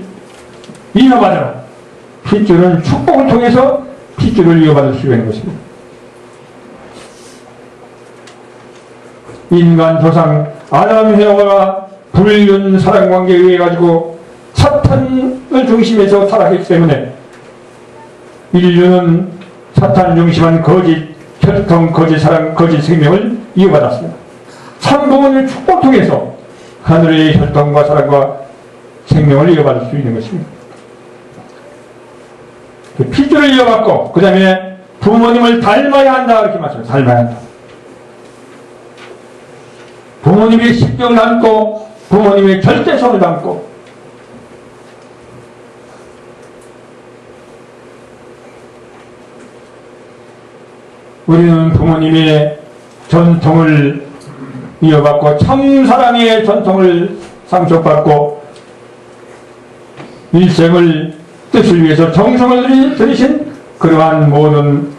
이어받으라. 핏줄은 축복을 통해서 핏줄을 이어받을 수 있는 것입니다. 인간 조상 아담해와 불륜 사랑관계에 의해 가지고 사탄을 중심에서 타락했기 때문에 인류는 사탄 중심한 거짓 혈통, 거짓 사랑, 거짓 생명을 이어받았습니다. 참부모님의 축복 통해서 하늘의 혈통과 사랑과 생명을 이어받을 수 있는 것입니다. 핏줄을 이어받고 그 다음에 부모님을 닮아야 한다 이렇게 말씀합니다. 닮아야 한다. 부모님의 십경을 담고 부모님의 절대성을 담고 우리는 부모님의 전통을 이어받고 참사랑의 전통을 상속받고 일생을 뜻을 위해서 정성을 들이신 그러한 모든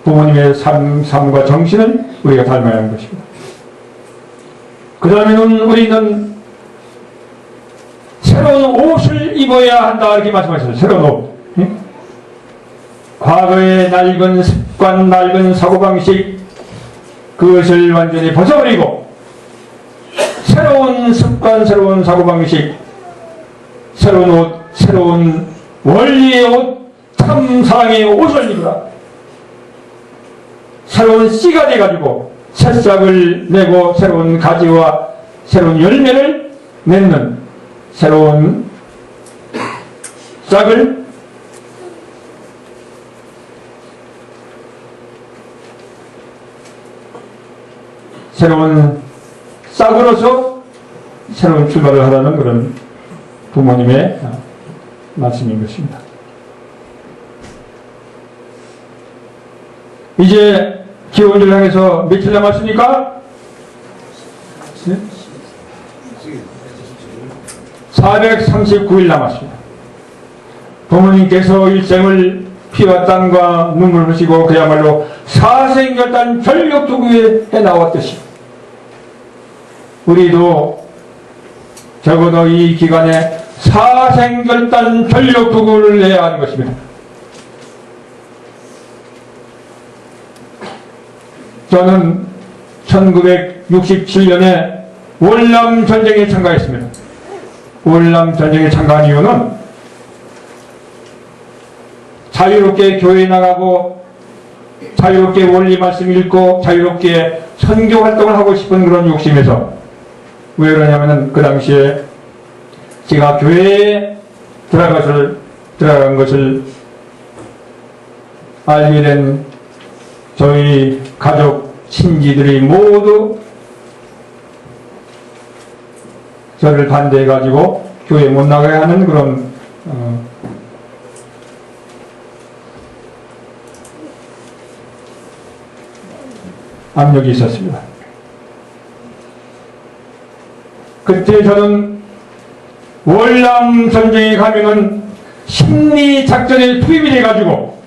부모님의 삶과 정신을 우리가 닮아야 하는 것입니다. 그 다음에는 우리는 새로운 옷을 입어야 한다 이렇게 말씀하셨어요. 새로운 옷. 과거의 낡은 습관, 낡은 사고방식 그것을 완전히 벗어버리고 새로운 습관, 새로운 사고방식, 새로운 옷, 새로운 원리의 옷, 참사랑의 옷을 입으라. 새로운 씨가 돼가지고 새싹을 내고 새로운 가지와 새로운 열매를 맺는 새로운 싹을 새로운 싹으로서 새로운 출발을 하라는 그런 부모님의 말씀인 것입니다. 이제 기원절 향해서 며칠 남았습니까? 439일 남았습니다. 부모님께서 일생을 피와 땀과 눈물 흘리시고 그야말로 사생결단 전력투구에 해나왔듯이 우리도 적어도 이 기간에 사생결단 전력투구를 해야 하는 것입니다. 저는 1967년에 월남전쟁에 참가했습니다. 월남전쟁에 참가한 이유는 자유롭게 교회에 나가고 자유롭게 원리 말씀 읽고 자유롭게 선교 활동을 하고 싶은 그런 욕심에서, 왜 그러냐면은 그 당시에 제가 교회에 들어간 것을 알게 된 저희 가족 친지들이 모두 저를 반대해 가지고 교회 못 나가게 하는 그런 압력이 있었습니다. 그때 저는 월남 전쟁에 가면은 심리 작전에 투입이 돼가지고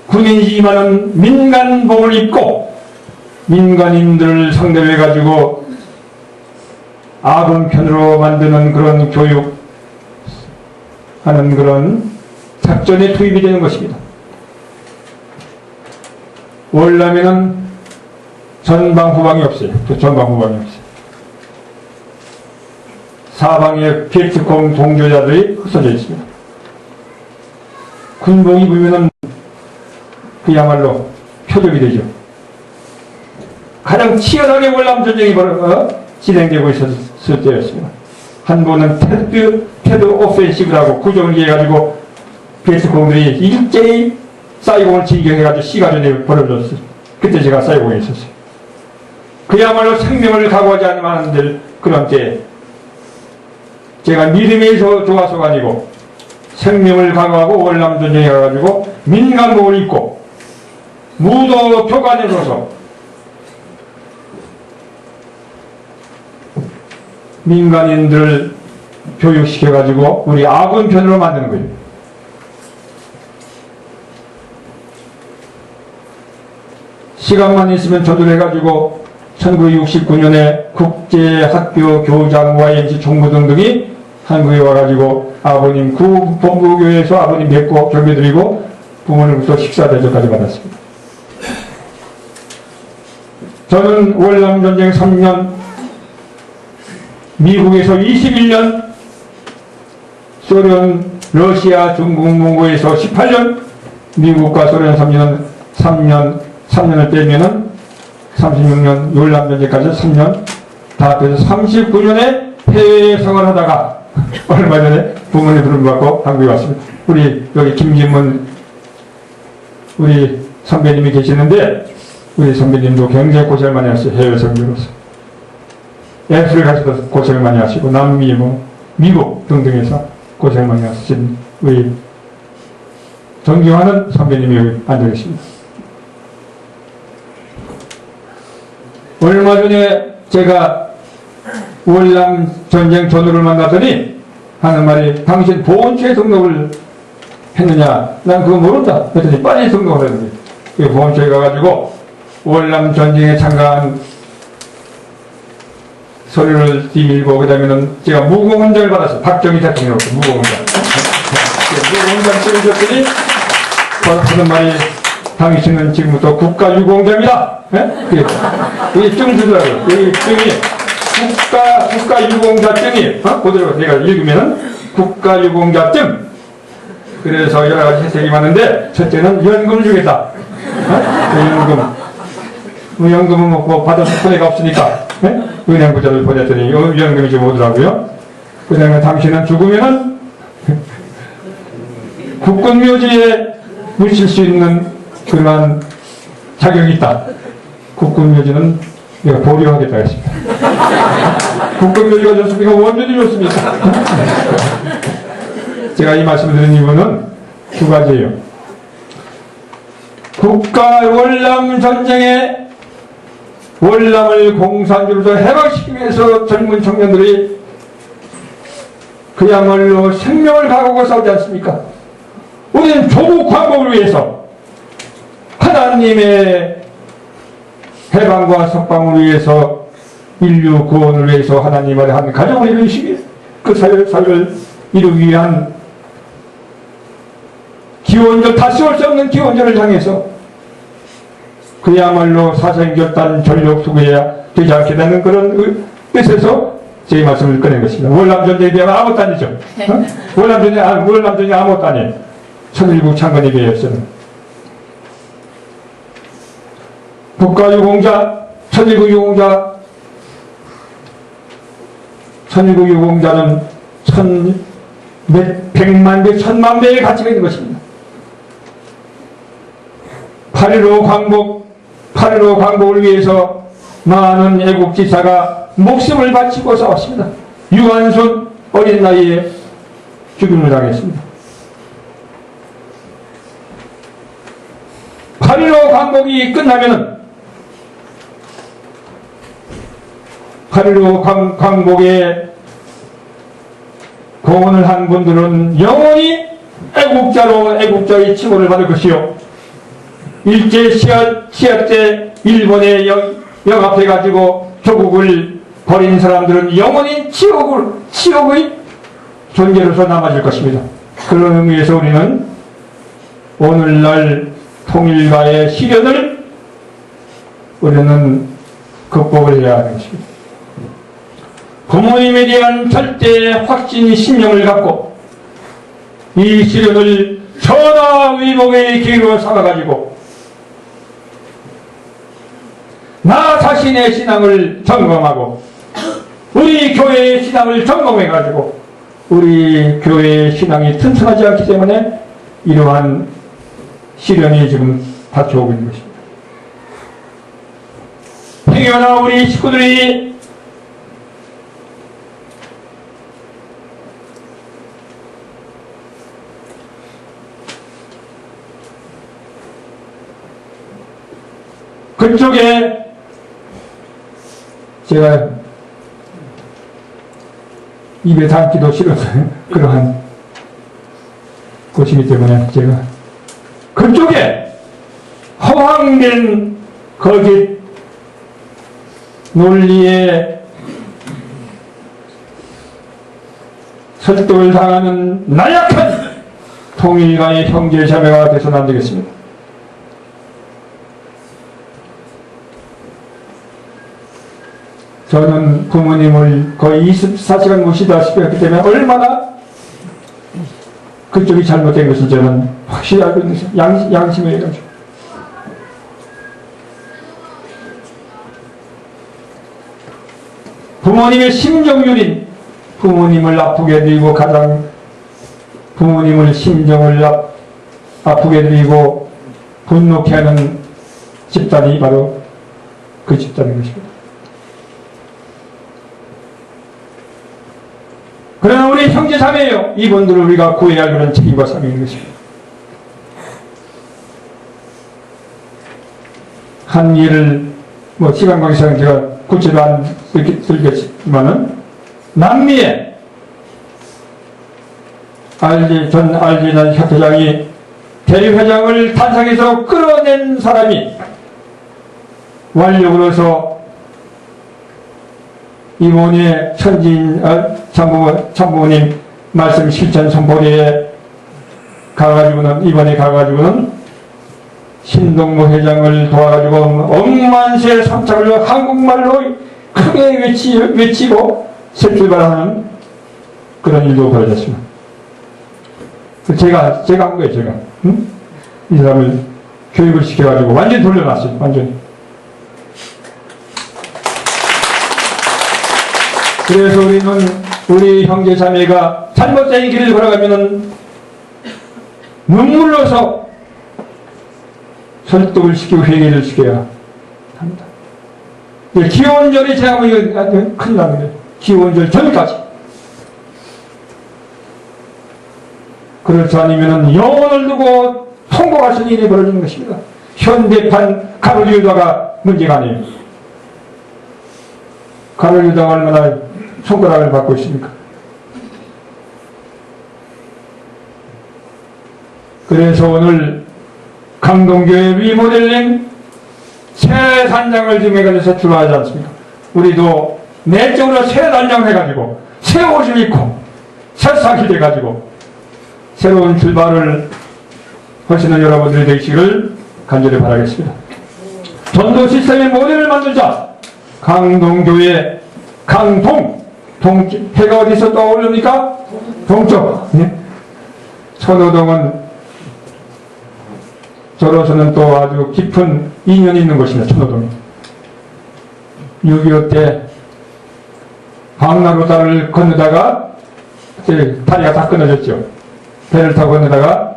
군인이지만은 민간복을 입고 민간인들을 상대로 해가지고 아군 편으로 만드는 그런 교육하는 그런 작전에 투입이 되는 것입니다. 월남에는 전방 후방이 없어요. 전방 후방이 없어요. 사방에 비에트콩 동조자들이 흩어져 있습니다. 군복 입으면은 그야말로 표적이 되죠. 가장 치열하게 월남 전쟁이 진행되고 있었을 때였습니다. 한국은 테드 오펜시브라고 구정을 해가지고 비에트콩들이 일제히 사이공을 진격해가지고 시가전에 벌어졌어요. 그때 제가 사이공에 있었어요. 그야말로 생명을 각오하지 않으면 그런 때 제가 믿음이 좋아서가 아니고 생명을 각오하고 월남전쟁에 가가지고 민간복을 입고 무도 교관에 서서 민간인들을 교육시켜가지고 우리 아군 편으로 만드는 거예요. 시간만 있으면 저도 해가지고 1969년에 국제학교 교장 YMC 총무 등등이 한국에 와가지고 아버님 본부교회에서 아버님 뵙고 경배드리고 부모님부터 식사 대접까지 받았습니다. 저는 월남전쟁 3년, 미국에서 21년, 소련, 러시아, 중국, 몽고에서 18년, 미국과 소련 3년을 빼면은 36년, 월남전쟁까지 3년, 다 합해서 39년에 해외 생활하다가 얼마 전에 부모님 부름 받고 한국에 왔습니다. 우리 여기 김진문 우리 선배님이 계시는데 우리 선배님도 굉장히 고생을 많이 하셨어요. 해외 선교로서. 애플 가서도 고생을 많이 하시고 남미, 미국 등등에서 고생을 많이 하신 우리 존경하는 선배님이 여기 앉아 계십니다. 얼마 전에 제가 월남 전쟁 전우를 만났더니 하는 말이 당신 보훈처에 등록을 했느냐? 난 그거 모른다. 그랬더니 빨리 등록을 했는데 보훈처에 가가지고 월남 전쟁에 참가한 서류를 띄밀고 그다음에는 제가 무공훈장을 받았어요. 박정희 대통령으로부터 무공훈장. 무공훈장 찍으셨더니 하는 말이 당신은 지금부터 국가유공자입니다. 여기 증 주더라고요. 여기 증이 국가유공자증이 그대로 내가 읽으면은 국가유공자증. 그래서 여러 가지 혜택이 많은데 첫째는 연금을 주겠다. 연금은 뭐 받을 손해가 없으니까 은행부자를 보냈더니 연금이 좀 오더라고요. 그 다음에 당신은 죽으면은 국군묘지에 묻힐 수 있는 그러한 자격이 있다. 국군묘지는 내가 보류하겠다 했습니다. 국군묘지가 좋습니까? 원전이 좋습니까? 제가 이 말씀을 드린 이유는 두 가지예요. 국가 월남 전쟁에 월남을 공산주로서 해방시키기 위해서 젊은 청년들이 그야말로 생명을 각오하고 싸우지 않습니까? 우리는 조국 광복을 위해서, 하나님의 해방과 석방을 위해서, 인류 구원을 위해서 하나님의 한 가정을 이루시기, 그 사회를 이루기 위한 기원절, 다시 올 수 없는 기원절을 향해서 그야말로 사생결단 전력 수구해야 되지 않게 되는 그런 뜻에서 제 말씀을 꺼낸 것입니다. 월남전쟁에 비하면 아무것도 아니죠. 어? 월남전쟁이 아무것도 아니에요. 천일국 창건에 비해서는. 국가유공자, 천일국 유공자는 백만 배, 천만 배의 가치가 있는 것입니다. 8.15 광복을 위해서 많은 애국지사가 목숨을 바치고 싸웠습니다. 유한순 어린 나이에 죽임을 당했습니다. 8.15 광복이 끝나면은 8.15 광복에 공헌을 한 분들은 영원히 애국자의 칭호를 받을 것이요, 일제 시합 때 일본에 영합해가지고 조국을 버린 사람들은 영원히 치욕의 존재로서 남아질 것입니다. 그런 의미에서 우리는 오늘날 통일가의 시련을 우리는 극복을 해야 하는 것입니다. 부모님에 대한 절대 확신, 신념을 갖고 이 시련을 전화위복의 기회로 삼아가지고 나 자신의 신앙을 점검하고 우리 교회의 신앙을 점검해가지고 우리 교회의 신앙이 튼튼하지 않기 때문에 이러한 시련이 지금 닥쳐오고 있는 것입니다. 행여나 우리 식구들이 그쪽에 제가 입에 담기도 싫어서 그러한 곳이기 때문에 제가 그쪽에 허황된 거짓 논리에 설득을 당하는 나약한 통일가의 형제자매가 돼서는 안 되겠습니다. 저는 부모님을 거의 24시간 모시다시피 했기 때문에 얼마나 그쪽이 잘못된 것을 저는 확실히 알고 있는 것입니다. 양심에 의해가지고. 부모님의 심정률인, 부모님을 아프게 해드리고 가장 부모님을 심정을 아프게 해드리고 분노케 하는 집단이 바로 그 집단인 것입니다. 그러나 우리 형제 자매예요. 이분들을 우리가 구해야 할 그런 책임과 사명인 것입니다. 한 예를 시간 관계상 제가 구체로 안 들겠지만은 남미에 전 알제나 협회장이 대회장을 탄상에서 끌어낸 사람이 완력으로서 이번에 참부모님 말씀 실천 선포대에 이번에 가가지고는 신동무 회장을 도와가지고 억만세 삼창을 한국말로 크게 외치고 새출발하는 그런 일도 벌어졌습니다. 제가 한 거예요, 제가. 응? 이 사람을 교육을 시켜가지고 완전히 돌려놨어요, 완전히. 그래서 우리 형제 자매가 잘못된 길을 걸어가면은 눈물로서 설득을 시키고 회개를 시켜야 합니다. 기원절에 제가 이거 큰일 나는 거예요. 기원절 전까지. 그렇지 않으면 영혼을 두고 통곡할 수 있는 일이 벌어지는 것입니다. 현대판 가톨릭화가 문제가 아니에요. 가르려다가 얼마나 손가락을 받고 있습니까? 그래서 오늘 강동교회 리모델링 새 단장을 지금 해가지고 출마하지 않습니까? 우리도 내적으로 새 단장을 해가지고 새 옷을 입고 새싹이 돼가지고 새로운 출발을 하시는 여러분들이 되시기를 간절히 바라겠습니다. 전도 시스템의 모델을 만들자. 강동교회 강동 해가 어디서 떠오릅니까? 동쪽. 네? 천호동은 저로서는 또 아주 깊은 인연이 있는 곳입니다. 천호동이 6.25 때 광나루다를 건너다가 다리가 다 끊어졌죠. 배를 타고 건너다가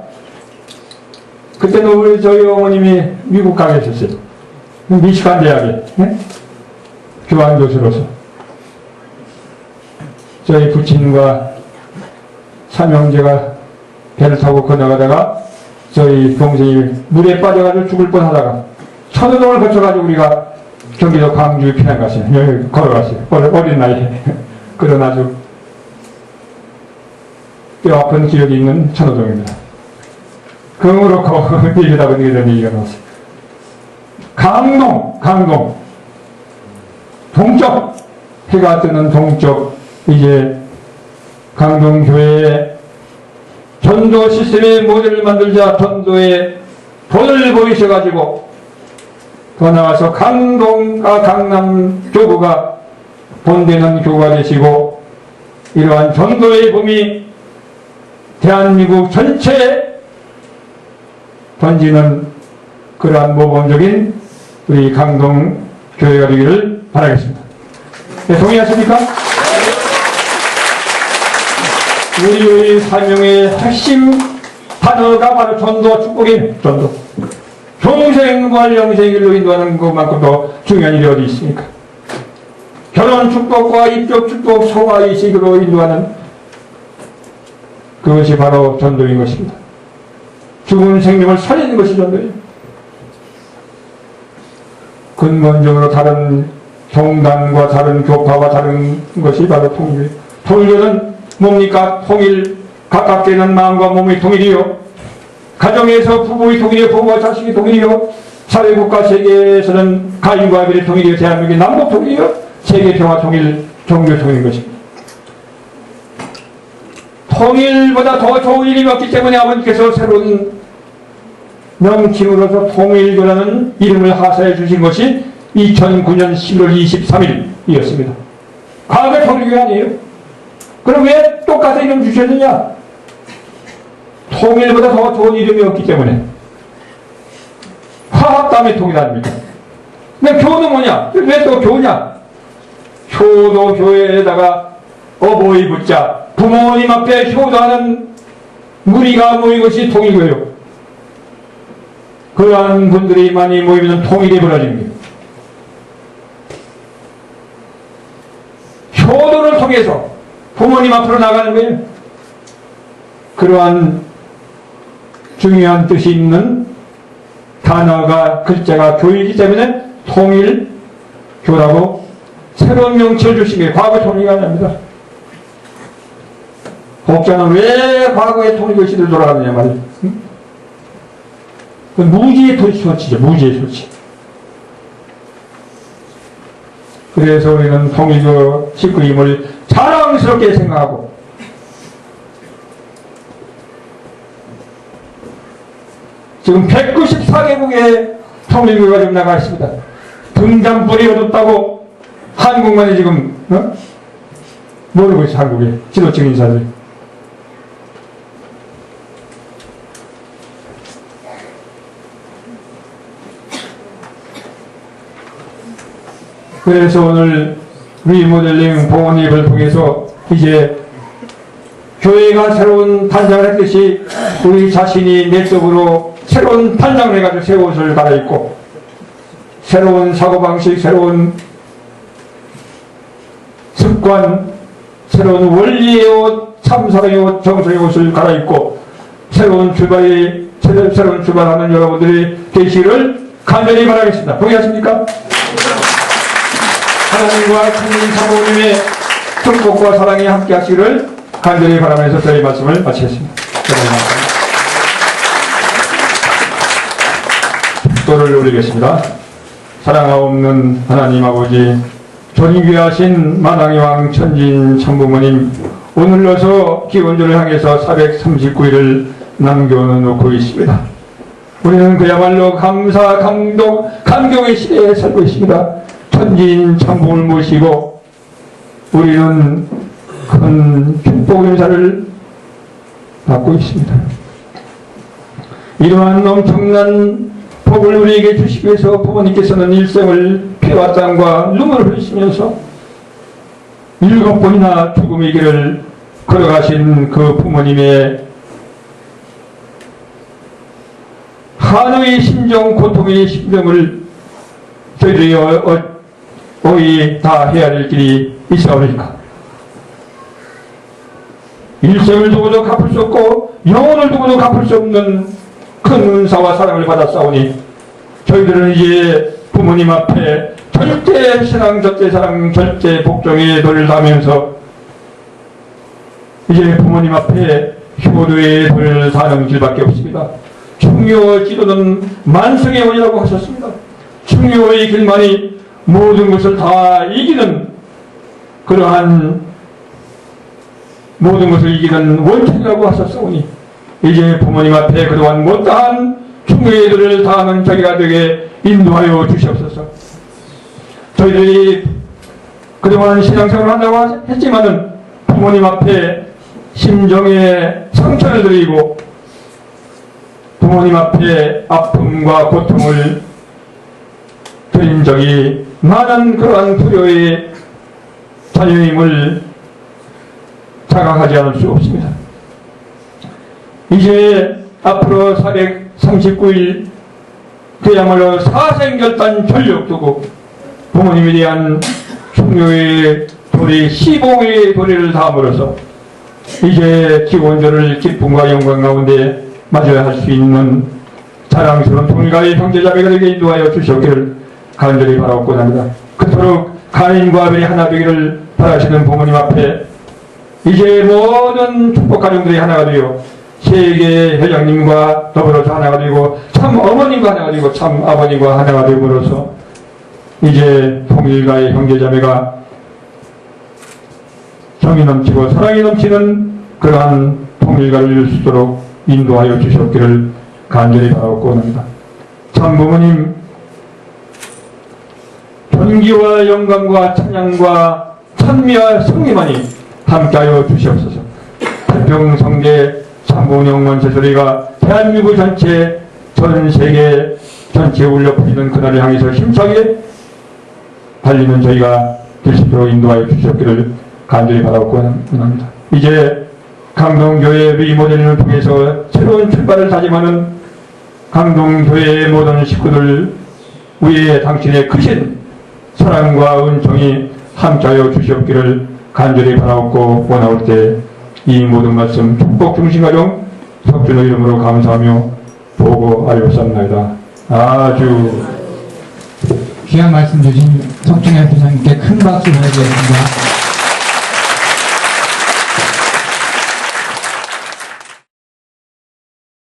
그때는 우리 저희 어머님이 미국 가 계셨어요. 미시간 대학에 네? 교환 교수로서 저희 부친과 삼형제가 배를 타고 건너가다가 저희 동생이 물에 빠져가지고 죽을 뻔하다가 천호동을 거쳐가지고 우리가 경기도 광주에 피난 갔어요. 여기 걸어갔어요. 어린 나이에. 그런 아주 뼈 아픈 기억이 있는 천호동입니다. 그렇고 얘기하다 보니 이런 얘기가 나왔어요. 강동 동쪽 해가 뜨는 동쪽 이제 강동교회의 전도 시스템의 모델을 만들자. 전도의 본을 보이셔가지고 더 나아가서 강동과 강남 교구가 본되는 교구가 되시고 이러한 전도의 봄이 대한민국 전체에 던지는 그러한 모범적인 우리 강동 교회가 되기를 바라겠습니다. 네, 동의하십니까? 우리의 사명의 핵심 단어가 바로 전도와 축복입니다. 전도. 평생과 영생의 길로 인도하는 것만큼도 중요한 일이 어디 있습니까? 결혼 축복과 입적 축복, 소화이식으로 인도하는 그것이 바로 전도인 것입니다. 죽은 생명을 살리는 것이 전도예요. 근본적으로 다른 종단과 다른 교파와 다른 것이 바로 통일이에요. 통일교는 뭡니까? 통일, 가깝게는 마음과 몸의 통일이요. 가정에서 부부의 통일이요. 부부와 자식의 통일이요. 사회국가 세계에서는 가인과 아벨의 통일이요. 대한민국의 남북 통일이요. 세계 평화 통일, 종교 통일인 것입니다. 통일보다 더 좋은 일이 없기 때문에 아버지께서 새로운 명칭으로서 통일교라는 이름을 하사해 주신 것이 2009년 11월 23일이었습니다. 과거의 통일교 아니에요? 그럼 왜 똑같은 이름 주셨느냐? 통일보다 더 좋은 이름이 없기 때문에. 화합담의 통일 아닙니까? 근데 교는 뭐냐? 왜 또 교냐? 효도 교회에다가 어버이 붙자 부모님 앞에 효도하는 무리가 모인 것이 통일교예요. 그러한 분들이 많이 모이면 통일이 벌어집니다. 효도를 통해서 부모님 앞으로 나가는 거예요. 그러한 중요한 뜻이 있는 단어가 글자가 교이기 때문에 통일교라고 새로운 명칭을 주신 게 과거 통일이 아닙니다. 복자는 왜 과거의 통일교 시대를 돌아가느냐 말이에요. 그 무지의 소치죠. 무지의 소치. 그래서 우리는 통일교 식구임을 자랑스럽게 생각하고 지금 194개국의 통일교가 지금 나가 있습니다. 등잔불이 어둡다고 한국만이 지금 모르고 있어. 한국의 지도층 인사들. 그래서 오늘 리모델링 봉헌입을 통해서 이제 교회가 새로운 단장을 했듯이 우리 자신이 내적으로 새로운 단장을 해가지고 새 옷을 갈아입고 새로운 사고방식, 새로운 습관, 새로운 원리의 옷, 참사랑의 옷, 정서의 옷을 갈아입고 새로운 출발하는 여러분들이 되시기를 간절히 바라겠습니다. 동의하십니까? 하나님과 하나님 사모님의 축복과 사랑이 함께 하시기를 간절히 바라면서 저희 말씀을 마치겠습니다. 기도를 올리겠습니다. 사랑하옵는 하나님 아버지, 존귀하신 만왕의 왕 천진 참부모님, 오늘로서 기원전을 향해서 439일을 남겨놓고 있습니다. 우리는 그야말로 감사, 감동, 감격의 시대에 살고 있습니다. 천진 참부를 모시고 우리는 큰 축복 인사를 받고 있습니다. 이러한 엄청난 복을 우리에게 주시기 위해서 부모님께서는 일생을 피와 땀과 눈물을 흘리시면서 7번이나 죽음의 길을 걸어가신 그 부모님의 한의 심정, 고통의 심정을 저희들이 어이 다 헤아릴 길이 있사오니까 일생을 두고도 갚을 수 없고 영혼을 두고도 갚을 수 없는 큰 은사와 사랑을 받았사오니 저희들은 이제 부모님 앞에 절대 신앙, 절대 사랑, 절대 복종의 도를 다하면서 이제 부모님 앞에 효도의 도를 다하는 길밖에 없습니다. 충효 지도는 만성의 원이라고 하셨습니다. 충효의 길만이 모든 것을 다 이기는 그러한 모든 것을 이기는 원천이라고 하셨사오니 이제 부모님 앞에 그동안 못다한 충효의 도를 다하는 저희가 되게 인도하여 주시옵소서. 저희들이 그동안 신앙생활을 한다고 했지만은 부모님 앞에 심정에 상처를 드리고 부모님 앞에 아픔과 고통을 드린 적이 많은 그러한 불효의 자녀임을 자각하지 않을 수 없습니다. 이제 앞으로 439일 그야말로 사생결단 전력 두고 부모님에 대한 충효의 도리, 시봉의 도리를 다함으로써 이제 기원전을 기쁨과 영광 가운데 맞아야 할 수 있는 자랑스러운 통일가의 형제자매가 되게 인도하여 주시기를 간절히 바라옵고 합니다. 그토록 가인과 아벨이 하나 되기를 바라시는 부모님 앞에 이제 모든 축복 가정들이 하나가 되어 세계 회장님과 더불어서 하나가 되고 참 어머님과 하나가 되고 참 아버님과 하나가 되므로써 이제 통일가의 형제자매가 정이 넘치고 사랑이 넘치는 그러한 통일가를 이룰 수 있도록 인도하여 주셨기를 간절히 바라옵고 합니다. 참 부모님 존귀와 영광과 찬양과 찬미와 승리만이 함께하여 주시옵소서. 태평성대 참부운영 제소리가 대한민국 전체 전 세계 전체에 울려 퍼지는 그날을 향해서 힘차게 달리는 저희가 될 수 있도록 인도하여 주셨기를 간절히 바라옵고 합니다. 이제 강동교회 리모델링을 통해서 새로운 출발을 다짐하는 강동교회의 모든 식구들 위에 당신의 크신 사랑과 은총이 함께하여 주시옵기를 간절히 바라옵고 원하올 때 이 모든 말씀 축복 중심가정 석준의 이름으로 감사하며 보고 아뢰옵사옵나이다. 아주 귀한 말씀 주신 석준의 회장님께 큰 박수 보내드리겠습니다.